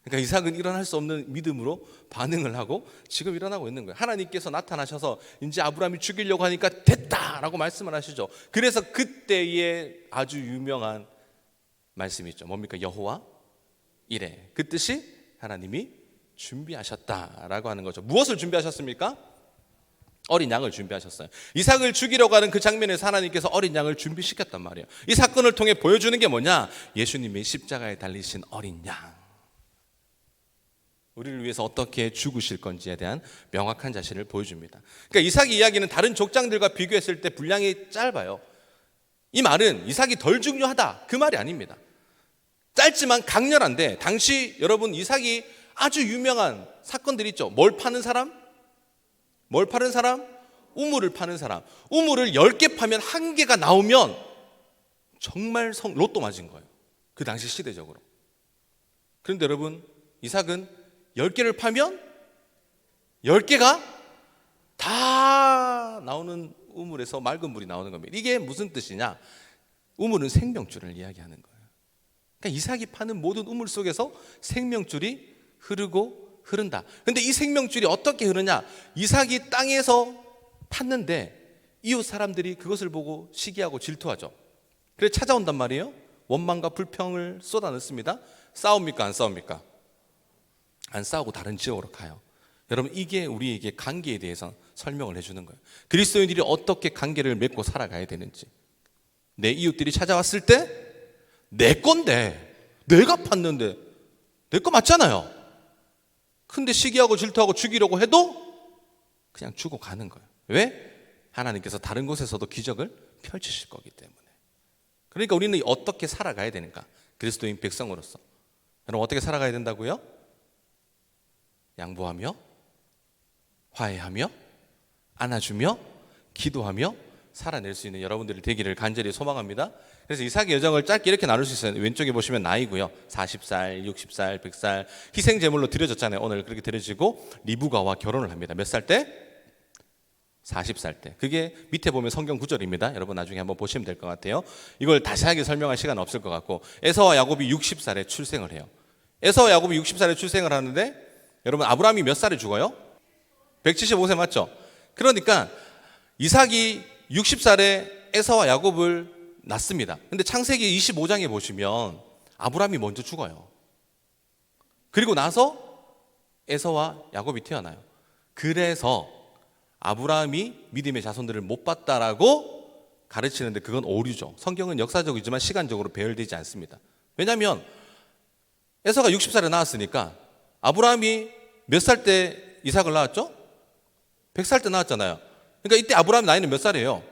그러니까 이삭은 일어날 수 없는 믿음으로 반응을 하고 지금 일어나고 있는 거예요. 하나님께서 나타나셔서 이제 아브라함이 죽이려고 하니까 됐다라고 말씀을 하시죠. 그래서 그때의 아주 유명한 말씀이 있죠. 뭡니까? 여호와 이레. 그 뜻이 하나님이 준비하셨다라고 하는 거죠. 무엇을 준비하셨습니까? 어린 양을 준비하셨어요. 이삭을 죽이려고 하는 그 장면에서 하나님께서 어린 양을 준비시켰단 말이에요. 이 사건을 통해 보여주는 게 뭐냐? 예수님이 십자가에 달리신 어린 양. 우리를 위해서 어떻게 죽으실 건지에 대한 명확한 자신을 보여줍니다. 그러니까 이삭의 이야기는 다른 족장들과 비교했을 때 분량이 짧아요. 이 말은 이삭이 덜 중요하다 그 말이 아닙니다. 짧지만 강렬한데 당시 여러분 이삭이 아주 유명한 사건들이 있죠. 뭘 파는 사람? 뭘 파는 사람? 우물을 파는 사람. 우물을 10개 파면 1개가 나오면 정말 로또 맞은 거예요. 그 당시 시대적으로. 그런데 여러분 이삭은 10개를 파면 10개가 다 나오는 우물에서 맑은 물이 나오는 겁니다. 이게 무슨 뜻이냐? 우물은 생명줄을 이야기하는 거예요. 그러니까 이삭이 파는 모든 우물 속에서 생명줄이 흐른다. 근데 이 생명줄이 어떻게 흐르냐? 이삭이 땅에서 팠는데 이웃 사람들이 그것을 보고 시기하고 질투하죠. 그래서 찾아온단 말이에요. 원망과 불평을 쏟아넣습니다. 싸웁니까? 안 싸웁니까? 안 싸우고 다른 지역으로 가요. 여러분 이게 우리에게 관계에 대해서 설명을 해주는 거예요. 그리스도인들이 어떻게 관계를 맺고 살아가야 되는지. 내 이웃들이 찾아왔을 때 내 건데 내가 팠는데 내 거 맞잖아요. 근데 시기하고 질투하고 죽이려고 해도 그냥 주고 가는 거예요. 왜? 하나님께서 다른 곳에서도 기적을 펼치실 거기 때문에. 그러니까 우리는 어떻게 살아가야 되는가? 그리스도인 백성으로서. 여러분 어떻게 살아가야 된다고요? 양보하며 화해하며 안아주며 기도하며 살아낼 수 있는 여러분들이 되기를 간절히 소망합니다. 그래서 이삭의 여정을 짧게 이렇게 나눌 수 있어요. 왼쪽에 보시면 나이고요. 40살, 60살, 100살 희생 제물로 드려졌잖아요. 오늘 그렇게 드려지고 리브가와 결혼을 합니다. 몇 살 때? 40살 때. 그게 밑에 보면 성경 구절입니다. 여러분 나중에 한번 보시면 될 것 같아요. 이걸 자세하게 설명할 시간은 없을 것 같고 에서와 야곱이 60살에 출생을 해요. 에서와 야곱이 60살에 출생을 하는데 여러분 아브라함이 몇 살에 죽어요? 175세 맞죠? 그러니까 이삭이 60살에 에서와 야곱을 낳습니다. 근데 창세기 25장에 보시면 아브라함이 먼저 죽어요. 그리고 나서 에서와 야곱이 태어나요. 그래서 아브라함이 믿음의 자손들을 못 봤다라고 가르치는데 그건 오류죠. 성경은 역사적이지만 시간적으로 배열되지 않습니다. 왜냐하면 에서가 60살에 낳았으니까 아브라함이 몇 살 때 이삭을 낳았죠? 100살 때 낳았잖아요. 그러니까 이때 아브라함 나이는 몇 살이에요?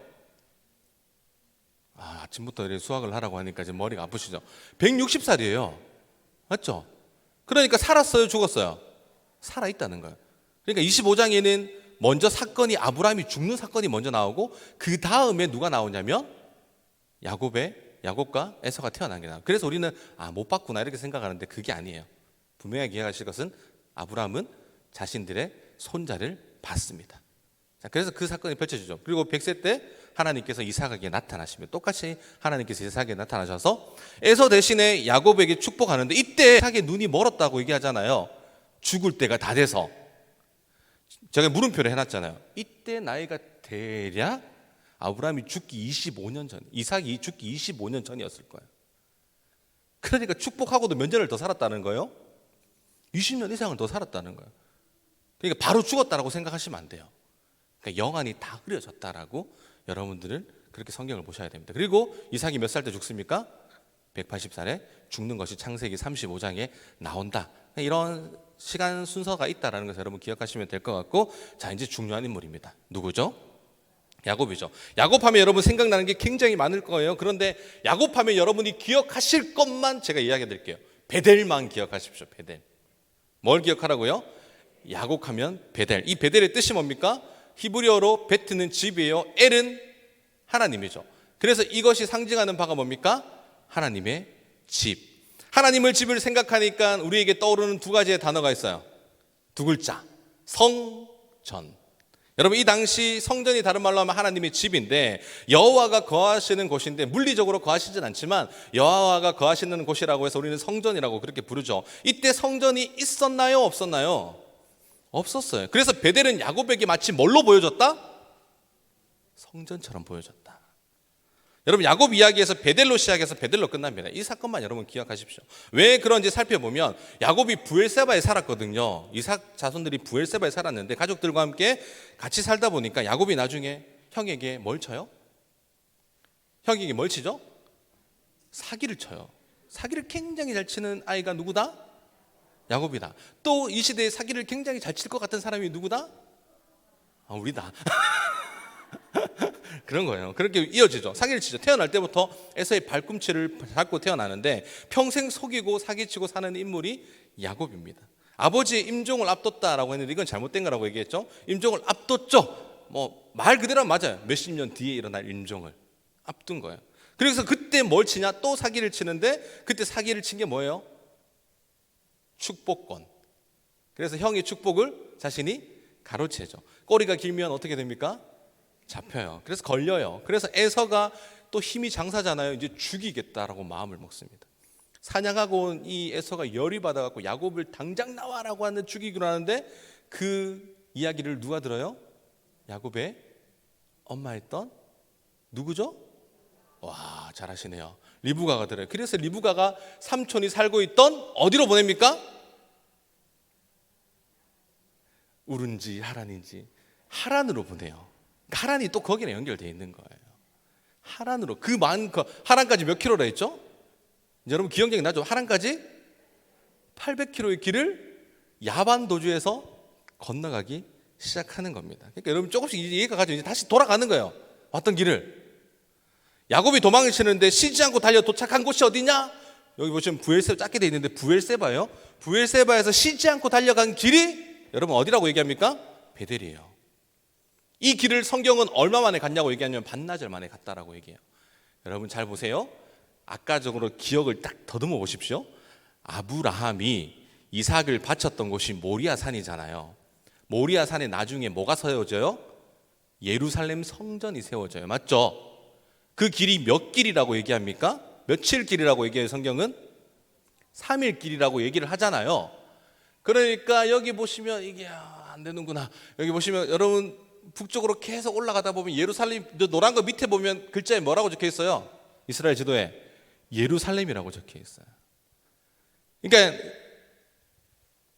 아침부터 이렇게 수학을 하라고 하니까 이제 머리가 아프시죠? 160살이에요. 맞죠? 그러니까 살았어요, 죽었어요? 살아있다는 거예요. 그러니까 25장에는 먼저 사건이 아브라함이 죽는 사건이 먼저 나오고 그 다음에 누가 나오냐면 야곱과 에서가 태어난 게 나와요. 그래서 우리는 못 봤구나 이렇게 생각하는데 그게 아니에요. 분명하게 기억하실 것은 아브라함은 자신들의 손자를 봤습니다. 자, 그래서 그 사건이 펼쳐지죠. 그리고 100세 때 하나님께서 이삭에게 나타나시면 똑같이 하나님께서 이삭에게 나타나셔서 에서 대신에 야곱에게 축복하는데 이때 이삭의 눈이 멀었다고 얘기하잖아요. 죽을 때가 다 돼서 제가 물음표를 해놨잖아요. 이때 나이가 대략 아브라함이 죽기 25년 전, 이삭이 죽기 25년 전이었을 거예요. 그러니까 축복하고도 몇 년을 더 살았다는 거예요. 20년 이상을 더 살았다는 거예요. 그러니까 바로 죽었다라고 생각하시면 안 돼요. 그러니까 영안이 다 흐려졌다라고 여러분들은 그렇게 성경을 보셔야 됩니다. 그리고 이삭이 몇 살 때 죽습니까? 180살에 죽는 것이 창세기 35장에 나온다. 이런 시간 순서가 있다라는 것을 여러분 기억하시면 될 것 같고, 자, 이제 중요한 인물입니다. 누구죠? 야곱이죠. 야곱하면 여러분 생각나는 게 굉장히 많을 거예요. 그런데 야곱하면 여러분이 기억하실 것만 제가 이야기해 드릴게요. 베델만 기억하십시오. 베델. 뭘 기억하라고요? 야곱하면 베델. 이 베델의 뜻이 뭡니까? 히브리어로 베트는 집이에요. 엘은 하나님이죠. 그래서 이것이 상징하는 바가 뭡니까? 하나님의 집. 하나님의 집을 생각하니까 우리에게 떠오르는 두 가지의 단어가 있어요. 두 글자. 성전. 여러분, 이 당시 성전이 다른 말로 하면 하나님의 집인데 여호와가 거하시는 곳인데 물리적으로 거하시진 않지만 여호와가 거하시는 곳이라고 해서 우리는 성전이라고 그렇게 부르죠. 이때 성전이 있었나요? 없었나요? 없었어요. 그래서 베델은 야곱에게 마치 뭘로 보여줬다? 성전처럼 보여줬다. 여러분, 야곱 이야기에서 베델로 시작해서 베델로 끝납니다. 이 사건만 여러분 기억하십시오. 왜 그런지 살펴보면 야곱이 부엘세바에 살았거든요. 이삭 자손들이 부엘세바에 살았는데 가족들과 함께 같이 살다 보니까 야곱이 나중에 형에게 뭘 쳐요? 형에게 뭘 치죠? 사기를 쳐요. 사기를 굉장히 잘 치는 아이가 누구다? 야곱이다. 또 이 시대에 사기를 굉장히 잘 칠 것 같은 사람이 누구다? 우리다. 그런 거예요. 그렇게 이어지죠. 사기를 치죠. 태어날 때부터 에서의 발꿈치를 잡고 태어나는데 평생 속이고 사기치고 사는 인물이 야곱입니다. 아버지의 임종을 앞뒀다라고 했는데 이건 잘못된 거라고 얘기했죠. 임종을 앞뒀죠. 말 그대로 맞아요. 몇십 년 뒤에 일어날 임종을 앞둔 거예요. 그래서 그때 뭘 치냐? 또 사기를 치는데 그때 사기를 친 게 뭐예요? 축복권. 그래서 형의 축복을 자신이 가로채죠. 꼬리가 길면 어떻게 됩니까? 잡혀요. 그래서 걸려요. 그래서 에서가 또 힘이 장사잖아요. 이제 죽이겠다라고 마음을 먹습니다. 사냥하고 온 이 에서가 열이 받아갖고 야곱을 당장 나와라고 하는 죽이기로 하는데 그 이야기를 누가 들어요? 야곱의 엄마였던 누구죠? 와, 잘하시네요. 리브가가 들어요. 그래서 리브가가 삼촌이 살고 있던 어디로 보냅니까? 우른지 하란인지 하란으로 보내요. 하란이 또 거기랑 연결되어 있는 거예요. 하란으로 하란까지 몇 킬로라 했죠? 여러분 기억력이 나죠? 하란까지 800킬로의 길을 야반 도주에서 건너가기 시작하는 겁니다. 그러니까 여러분 조금씩 이해가 가죠. 이제 다시 돌아가는 거예요. 왔던 길을. 야곱이 도망을 치는데 쉬지 않고 달려 도착한 곳이 어디냐? 여기 보시면 부엘세바 작게 돼 있는데 부엘세바예요. 부엘세바에서 쉬지 않고 달려간 길이 여러분 어디라고 얘기합니까? 베델이에요. 이 길을 성경은 얼마 만에 갔냐고 얘기하냐면 반나절 만에 갔다라고 얘기해요. 여러분 잘 보세요. 아까적으로 기억을 딱 더듬어 보십시오. 아브라함이 이삭을 바쳤던 곳이 모리아 산이잖아요. 모리아 산에 나중에 뭐가 세워져요? 예루살렘 성전이 세워져요. 맞죠? 그 길이 몇 길이라고 얘기합니까? 며칠 길이라고 얘기해요. 성경은 3일 길이라고 얘기를 하잖아요. 그러니까 여기 보시면 이게 안 되는구나. 여기 보시면 여러분 북쪽으로 계속 올라가다 보면 예루살렘, 노란 거 밑에 보면 글자에 뭐라고 적혀 있어요? 이스라엘 지도에 예루살렘이라고 적혀 있어요. 그러니까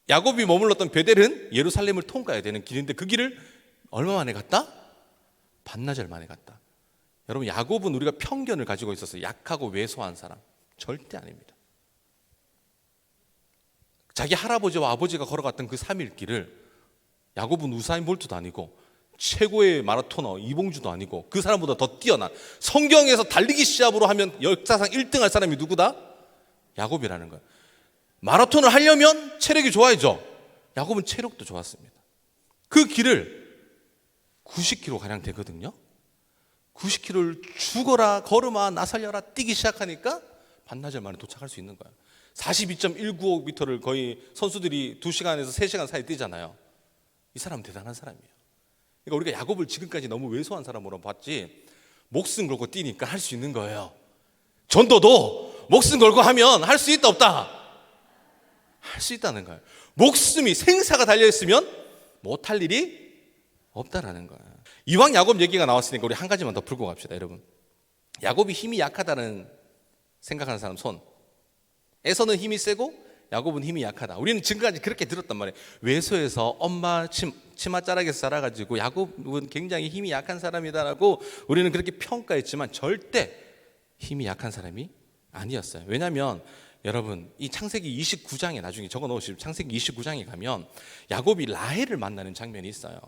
야곱이 머물렀던 베델은 예루살렘을 통과해야 되는 길인데 그 길을 얼마 만에 갔다? 반나절 만에 갔다. 여러분 야곱은 우리가 편견을 가지고 있었어요. 약하고 왜소한 사람. 절대 아닙니다. 자기 할아버지와 아버지가 걸어갔던 그 3일 길을 야곱은 우사인 볼트도 아니고 최고의 마라토너 이봉주도 아니고 그 사람보다 더 뛰어난, 성경에서 달리기 시합으로 하면 역사상 1등 할 사람이 누구다? 야곱이라는 거예요. 마라톤을 하려면 체력이 좋아야죠. 야곱은 체력도 좋았습니다. 그 길을 90km 가량 되거든요. 90km를 죽어라 걸음아 나 살려라 뛰기 시작하니까 반나절 만에 도착할 수 있는 거예요. 42.195m를 거의 선수들이 2시간에서 3시간 사이 뛰잖아요. 이 사람은 대단한 사람이에요. 그러니까 우리가 야곱을 지금까지 너무 왜소한 사람으로 봤지, 목숨 걸고 뛰니까 할 수 있는 거예요. 전도도 목숨 걸고 하면 할 수 있다 없다? 할 수 있다는 거예요. 목숨이 생사가 달려있으면 못할 일이 없다라는 거예요. 이왕 야곱 얘기가 나왔으니까 우리 한 가지만 더 풀고 갑시다. 여러분, 야곱이 힘이 약하다는 생각하는 사람 손. 에서는 힘이 세고 야곱은 힘이 약하다. 우리는 지금까지 그렇게 들었단 말이에요. 외소에서 엄마 치맛자락에서 자라가지고 야곱은 굉장히 힘이 약한 사람이다라고 우리는 그렇게 평가했지만 절대 힘이 약한 사람이 아니었어요. 왜냐하면 여러분, 이 창세기 29장에 나중에 적어 놓으시면 창세기 29장에 가면 야곱이 라헬을 만나는 장면이 있어요.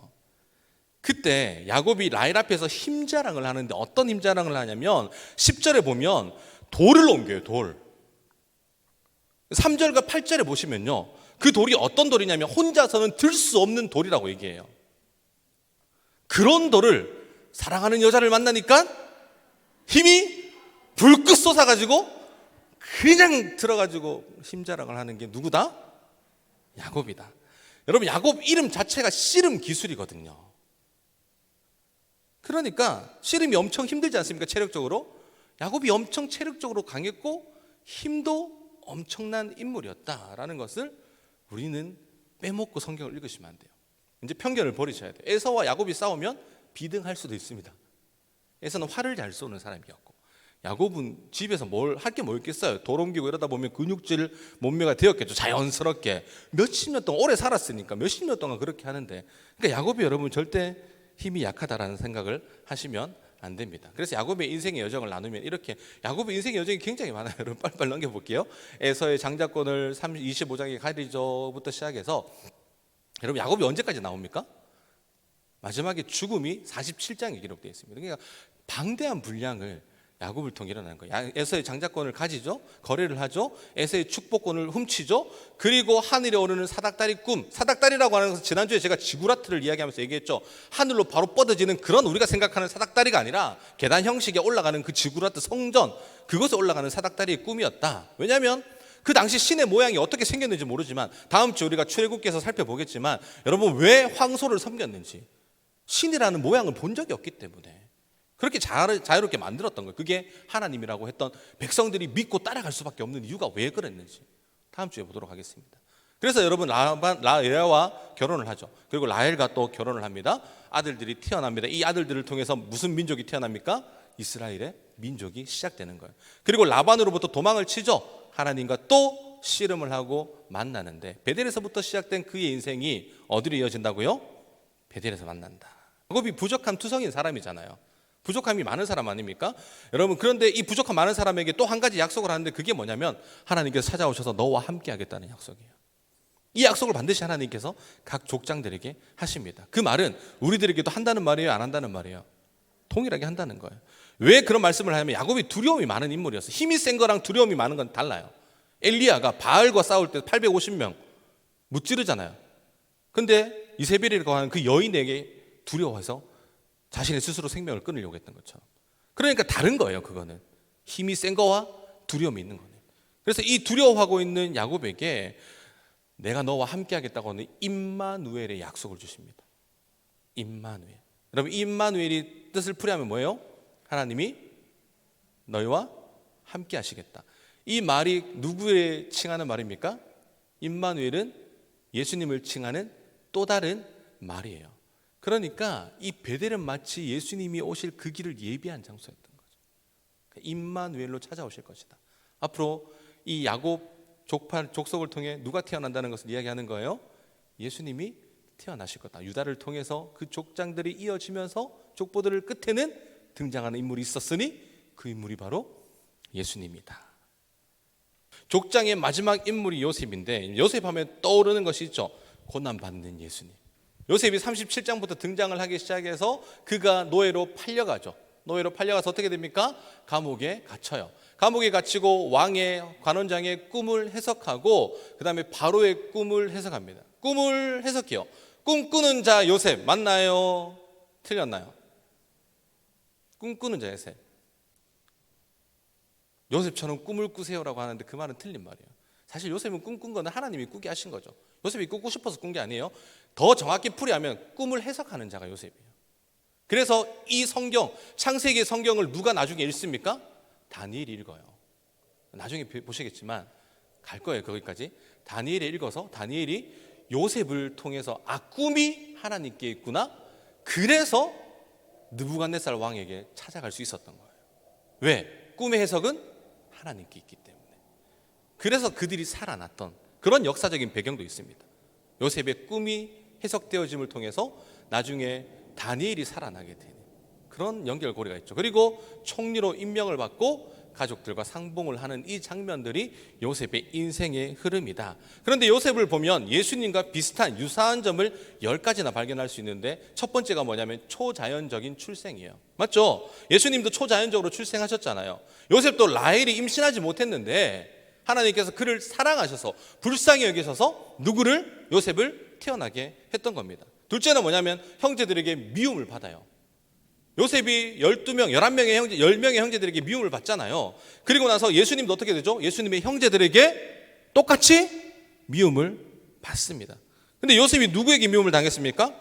그때 야곱이 라헬 앞에서 힘자랑을 하는데 어떤 힘자랑을 하냐면 10절에 보면 돌을 옮겨요. 돌. 3절과 8절에 보시면요, 그 돌이 어떤 돌이냐면 혼자서는 들 수 없는 돌이라고 얘기해요. 그런 돌을 사랑하는 여자를 만나니까 힘이 불끈 솟아가지고 그냥 들어가지고 힘자랑을 하는 게 누구다? 야곱이다. 여러분, 야곱 이름 자체가 씨름 기술이거든요. 그러니까 씨름이 엄청 힘들지 않습니까? 체력적으로. 야곱이 엄청 체력적으로 강했고 힘도 엄청난 인물이었다라는 것을 우리는 빼먹고 성경을 읽으시면 안 돼요. 이제 편견을 버리셔야 돼요. 에서와 야곱이 싸우면 비등할 수도 있습니다. 에서는 활을 잘 쏘는 사람이었고 야곱은 집에서 뭘 할 게 뭐 있겠어요. 돌 옮기고 이러다 보면 근육질 몸매가 되었겠죠. 자연스럽게 몇십 년 동안 오래 살았으니까 몇십 년 동안 그렇게 하는데, 그러니까 야곱이 여러분 절대 힘이 약하다라는 생각을 하시면 안 됩니다. 그래서 야곱의 인생의 여정을 나누면 이렇게, 야곱의 인생의 여정이 굉장히 많아요. 여러분 빨리빨리 넘겨볼게요. 에서의 장자권을 25장의 가리조부터 시작해서 여러분 야곱이 언제까지 나옵니까? 마지막에 죽음이 47장에 기록되어 있습니다. 그러니까 방대한 분량을 야곱을 통해 일어나는 거예요. 에서의 장자권을 가지죠. 거래를 하죠. 에서의 축복권을 훔치죠. 그리고 하늘에 오르는 사닥다리 꿈. 사닥다리라고 하는 것은 지난주에 제가 지구라트를 이야기하면서 얘기했죠. 하늘로 바로 뻗어지는 그런 우리가 생각하는 사닥다리가 아니라 계단 형식에 올라가는 그 지구라트 성전, 그곳에 올라가는 사닥다리의 꿈이었다. 왜냐하면 그 당시 신의 모양이 어떻게 생겼는지 모르지만 다음 주 우리가 출애굽기에서 살펴보겠지만 여러분 왜 황소를 섬겼는지 신이라는 모양을 본 적이 없기 때문에 그렇게 자유롭게 만들었던 거예요. 그게 하나님이라고 했던 백성들이 믿고 따라갈 수밖에 없는 이유가 왜 그랬는지 다음 주에 보도록 하겠습니다. 그래서 여러분 라헬과 결혼을 하죠. 그리고 라헬과 또 결혼을 합니다. 아들들이 태어납니다. 이 아들들을 통해서 무슨 민족이 태어납니까? 이스라엘의 민족이 시작되는 거예요. 그리고 라반으로부터 도망을 치죠. 하나님과 또 씨름을 하고 만나는데 베델에서부터 시작된 그의 인생이 어디로 이어진다고요? 베델에서 만난다. 야곱이 부족함 투성인 사람이잖아요. 부족함이 많은 사람 아닙니까? 여러분, 그런데 이 부족함 많은 사람에게 또 한 가지 약속을 하는데 그게 뭐냐면 하나님께서 찾아오셔서 너와 함께 하겠다는 약속이에요. 이 약속을 반드시 하나님께서 각 족장들에게 하십니다. 그 말은 우리들에게도 한다는 말이에요, 안 한다는 말이에요? 동일하게 한다는 거예요. 왜 그런 말씀을 하냐면 야곱이 두려움이 많은 인물이었어요. 힘이 센 거랑 두려움이 많은 건 달라요. 엘리야가 바알과 싸울 때 850명 무찌르잖아요. 근데 이세벨이라고 하는 그 여인에게 두려워해서 자신의 스스로 생명을 끊으려고 했던 것처럼. 그러니까 다른 거예요. 그거는 힘이 센 거와 두려움이 있는 거예요. 그래서 이 두려워하고 있는 야곱에게 내가 너와 함께 하겠다고 하는 임마누엘의 약속을 주십니다. 임마누엘. 여러분, 임마누엘이 뜻을 풀이하면 뭐예요? 하나님이 너희와 함께 하시겠다. 이 말이 누구에 칭하는 말입니까? 임마누엘은 예수님을 칭하는 또 다른 말이에요. 그러니까 이 베델은 마치 예수님이 오실 그 길을 예비한 장소였던 거죠. 임마누엘로 찾아오실 것이다. 앞으로 이 야곱 족속을 통해 누가 태어난다는 것을 이야기하는 거예요. 예수님이 태어나실 거다. 유다를 통해서 그 족장들이 이어지면서 족보들을 끝에는 등장하는 인물이 있었으니 그 인물이 바로 예수님이다. 족장의 마지막 인물이 요셉인데 요셉 하면 떠오르는 것이 있죠. 고난받는 예수님. 요셉이 37장부터 등장을 하기 시작해서 그가 노예로 팔려가죠. 노예로 팔려가서 어떻게 됩니까? 감옥에 갇혀요. 감옥에 갇히고 왕의 관원장의 꿈을 해석하고 그 다음에 바로의 꿈을 해석합니다. 꿈을 해석해요. 꿈꾸는 자 요셉 맞나요? 틀렸나요? 꿈꾸는 자 요셉. 요셉처럼 꿈을 꾸세요라고 하는데 그 말은 틀린 말이에요. 사실 요셉은 꿈꾼 거는 하나님이 꾸게 하신 거죠. 요셉이 꾸고 싶어서 꾼 게 아니에요. 더 정확히 풀이하면 꿈을 해석하는 자가 요셉이에요. 그래서 이 성경, 창세기 성경을 누가 나중에 읽습니까? 다니엘이 읽어요. 나중에 보시겠지만 갈 거예요. 거기까지. 다니엘이 읽어서 다니엘이 요셉을 통해서 꿈이 하나님께 있구나. 그래서 느부갓네살 왕에게 찾아갈 수 있었던 거예요. 왜? 꿈의 해석은 하나님께 있기 때문에. 그래서 그들이 살아났던 그런 역사적인 배경도 있습니다. 요셉의 꿈이 해석되어짐을 통해서 나중에 다니엘이 살아나게 되는 그런 연결고리가 있죠. 그리고 총리로 임명을 받고 가족들과 상봉을 하는 이 장면들이 요셉의 인생의 흐름이다. 그런데 요셉을 보면 예수님과 비슷한 유사한 점을 10가지나 발견할 수 있는데 첫 번째가 뭐냐면 초자연적인 출생이에요. 맞죠? 예수님도 초자연적으로 출생하셨잖아요. 요셉도 라헬이 임신하지 못했는데 하나님께서 그를 사랑하셔서 불쌍히 여기셔서 누구를? 요셉을 태어나게 했던 겁니다. 둘째는 뭐냐면 형제들에게 미움을 받아요. 요셉이 12명, 11명의 형제, 10명의 형제들에게 미움을 받잖아요. 그리고 나서 예수님도 어떻게 되죠? 예수님의 형제들에게 똑같이 미움을 받습니다. 근데 요셉이 누구에게 미움을 당했습니까?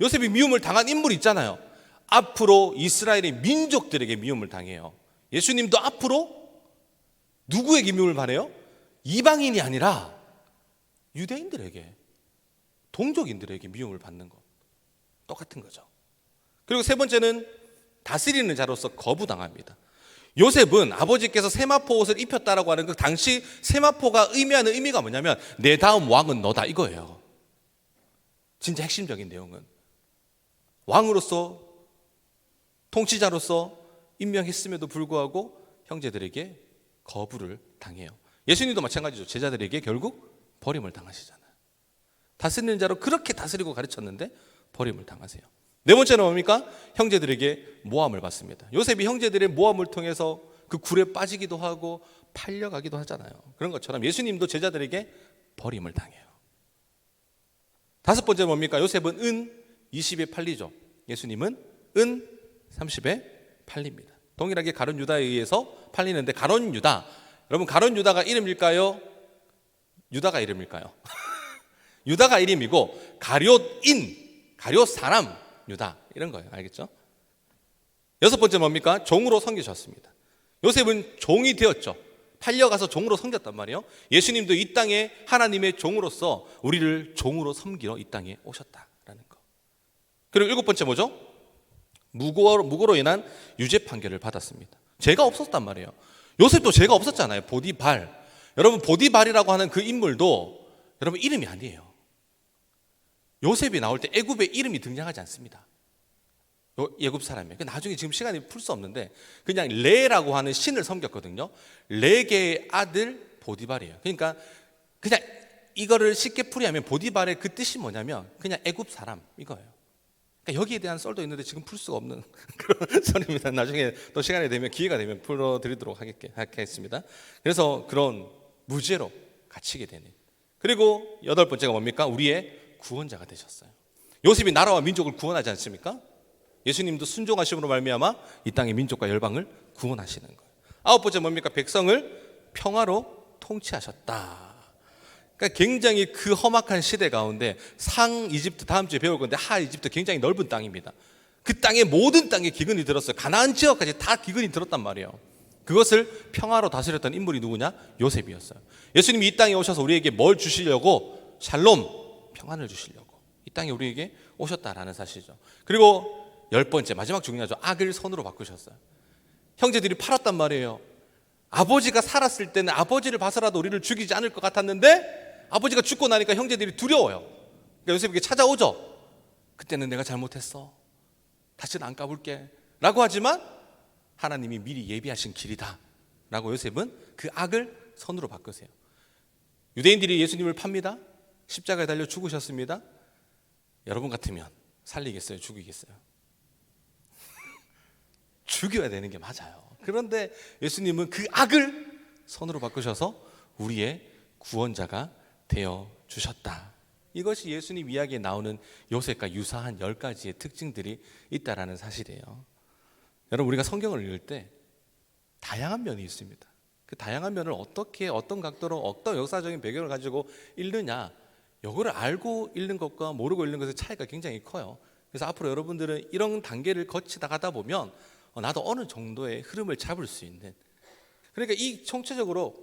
요셉이 미움을 당한 인물이 있잖아요. 앞으로 이스라엘의 민족들에게 미움을 당해요. 예수님도 앞으로 누구에게 미움을 받아요? 이방인이 아니라 유대인들에게, 동족인들에게 미움을 받는 것. 똑같은 거죠. 그리고 세 번째는 다스리는 자로서 거부당합니다. 요셉은 아버지께서 세마포 옷을 입혔다라고 하는 그 당시 세마포가 의미하는 의미가 뭐냐면 내 다음 왕은 너다 이거예요. 진짜 핵심적인 내용은 왕으로서 통치자로서 임명했음에도 불구하고 형제들에게 거부를 당해요. 예수님도 마찬가지죠. 제자들에게 결국 버림을 당하시잖아요. 다스리는 자로 그렇게 다스리고 가르쳤는데 버림을 당하세요. 네 번째는 뭡니까? 형제들에게 모함을 받습니다. 요셉이 형제들의 모함을 통해서 그 굴에 빠지기도 하고 팔려가기도 하잖아요. 그런 것처럼 예수님도 제자들에게 버림을 당해요. 다섯 번째 뭡니까? 요셉은 은 20에 팔리죠. 예수님은 은 30에 팔립니다. 동일하게 가룟 유다에 의해서 팔리는데 가룟 유다, 여러분 가룟 유다가 이름일까요? 유다가 이름일까요? 유다가 이름이고 가룟인, 가룟 사람 유다 이런 거예요. 알겠죠? 여섯 번째 뭡니까? 종으로 섬기셨습니다. 요셉은 종이 되었죠. 팔려가서 종으로 섬겼단 말이에요. 예수님도 이 땅에 하나님의 종으로서 우리를 종으로 섬기러 이 땅에 오셨다라는 거. 그리고 일곱 번째 뭐죠? 무고로 인한 유죄 판결을 받았습니다. 죄가 없었단 말이에요. 요셉도 죄가 없었잖아요. 보디발. 여러분 보디발이라고 하는 그 인물도 여러분 이름이 아니에요. 요셉이 나올 때 애굽의 이름이 등장하지 않습니다. 애굽 사람이에요. 나중에 지금 시간이 풀 수 없는데 그냥 레라고 하는 신을 섬겼거든요. 레게의 아들 보디발이에요. 그러니까 그냥 이거를 쉽게 풀이하면 보디발의 그 뜻이 뭐냐면 그냥 애굽 사람 이거예요. 그러니까 여기에 대한 썰도 있는데 지금 풀 수가 없는 그런 썰입니다. 나중에 또 시간이 되면 기회가 되면 풀어드리도록 하겠습니다. 그래서 그런 무죄로 갇히게 되는. 그리고 여덟 번째가 뭡니까? 우리의 구원자가 되셨어요. 요셉이 나라와 민족을 구원하지 않습니까? 예수님도 순종하심으로 말미암아 이 땅의 민족과 열방을 구원하시는 거예요. 아홉 번째 뭡니까? 백성을 평화로 통치하셨다. 그러니까 굉장히 그 험악한 시대 가운데 상 이집트 다음 주에 배울 건데 하 이집트 굉장히 넓은 땅입니다. 그 땅에 모든 땅에 기근이 들었어요. 가나안 지역까지 다 기근이 들었단 말이에요. 그것을 평화로 다스렸던 인물이 누구냐? 요셉이었어요. 예수님이 이 땅에 오셔서 우리에게 뭘 주시려고? 샬롬, 평안을 주시려고 이 땅에 우리에게 오셨다라는 사실이죠. 그리고 열 번째 마지막 중요하죠. 악을 선으로 바꾸셨어요. 형제들이 팔았단 말이에요. 아버지가 살았을 때는 아버지를 봐서라도 우리를 죽이지 않을 것 같았는데 아버지가 죽고 나니까 형제들이 두려워요. 그러니까 요셉에게 찾아오죠. 그때는 내가 잘못했어. 다시는 안 까불게 라고 하지만 하나님이 미리 예비하신 길이다 라고 요셉은 그 악을 선으로 바꾸세요. 유대인들이 예수님을 팝니다. 십자가에 달려 죽으셨습니다. 여러분 같으면 살리겠어요? 죽이겠어요? 죽여야 되는 게 맞아요. 그런데 예수님은 그 악을 선으로 바꾸셔서 우리의 구원자가 되어 주셨다. 이것이 예수님 이야기에 나오는 요셉과 유사한 10가지의 특징들이 있다라는 사실이에요. 여러분, 우리가 성경을 읽을 때 다양한 면이 있습니다. 그 다양한 면을 어떻게, 어떤 각도로, 어떤 역사적인 배경을 가지고 읽느냐, 이거를 알고 읽는 것과 모르고 읽는 것의 차이가 굉장히 커요. 그래서 앞으로 여러분들은 이런 단계를 거치다 가다 보면 나도 어느 정도의 흐름을 잡을 수 있는, 그러니까 이 총체적으로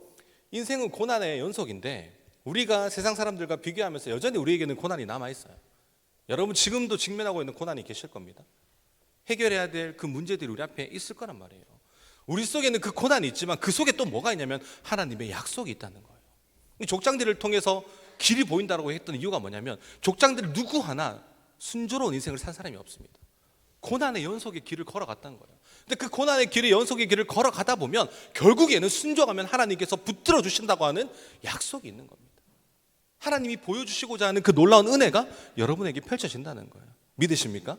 인생은 고난의 연속인데 우리가 세상 사람들과 비교하면서 여전히 우리에게는 고난이 남아있어요. 여러분 지금도 직면하고 있는 고난이 계실 겁니다. 해결해야 될 그 문제들이 우리 앞에 있을 거란 말이에요. 우리 속에는 그 고난이 있지만 그 속에 또 뭐가 있냐면 하나님의 약속이 있다는 거예요. 족장들을 통해서 길이 보인다고 했던 이유가 뭐냐면 족장들 누구 하나 순조로운 인생을 산 사람이 없습니다. 고난의 연속의 길을 걸어갔다는 거예요. 근데 그 고난의 길의 연속의 길을 걸어가다 보면 결국에는 순종하면 하나님께서 붙들어 주신다고 하는 약속이 있는 겁니다. 하나님이 보여주시고자 하는 그 놀라운 은혜가 여러분에게 펼쳐진다는 거예요. 믿으십니까?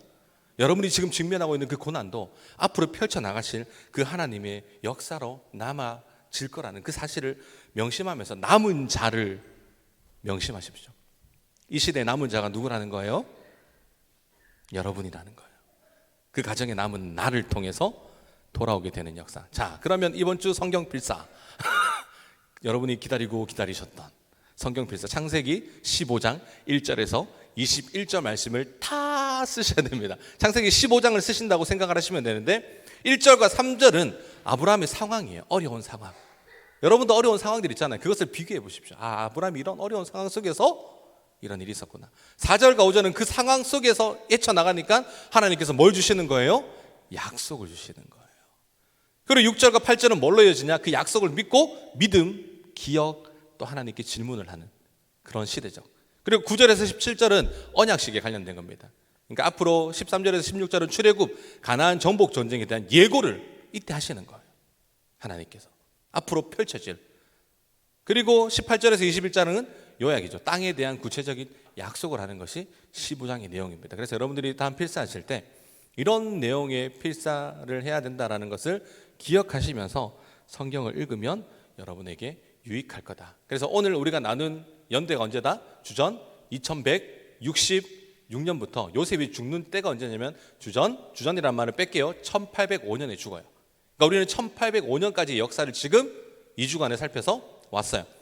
여러분이 지금 직면하고 있는 그 고난도 앞으로 펼쳐나가실 그 하나님의 역사로 남아질 거라는 그 사실을 명심하면서 남은 자를 명심하십시오. 이 시대에 남은 자가 누구라는 거예요? 여러분이라는 거예요. 그 가정에 남은 나를 통해서 돌아오게 되는 역사. 자, 그러면 이번 주 성경 필사 여러분이 기다리고 기다리셨던 성경 필사 창세기 15장 1절에서 21절 말씀을 다 쓰셔야 됩니다. 창세기 15장을 쓰신다고 생각을 하시면 되는데 1절과 3절은 아브라함의 상황이에요. 어려운 상황. 여러분도 어려운 상황들 있잖아요. 그것을 비교해 보십시오. 아브라함이 이런 어려운 상황 속에서 이런 일이 있었구나. 4절과 5절은 그 상황 속에서 헤쳐나가니까 하나님께서 뭘 주시는 거예요? 약속을 주시는 거예요. 그리고 6절과 8절은 뭘로 이어지냐? 그 약속을 믿고 믿음, 기억, 또 하나님께 질문을 하는 그런 시대죠. 그리고 9절에서 17절은 언약식에 관련된 겁니다. 그러니까 앞으로 13절에서 16절은 출애굽, 가나안 정복 전쟁에 대한 예고를 이때 하시는 거예요. 하나님께서 앞으로 펼쳐질. 그리고 18절에서 21절은 요약이죠. 땅에 대한 구체적인 약속을 하는 것이 15장의 내용입니다. 그래서 여러분들이 다음 필사하실 때 이런 내용의 필사를 해야 된다는 것을 기억하시면서 성경을 읽으면 여러분에게 유익할 거다. 그래서 오늘 우리가 나눈 연대가 언제다? 주전 2166년부터 요셉이 죽는 때가 언제냐면 주전이라는 말을 뺄게요. 1805년에 죽어요. 그러니까 우리는 1805년까지의 역사를 지금 2주간에 살펴서 왔어요.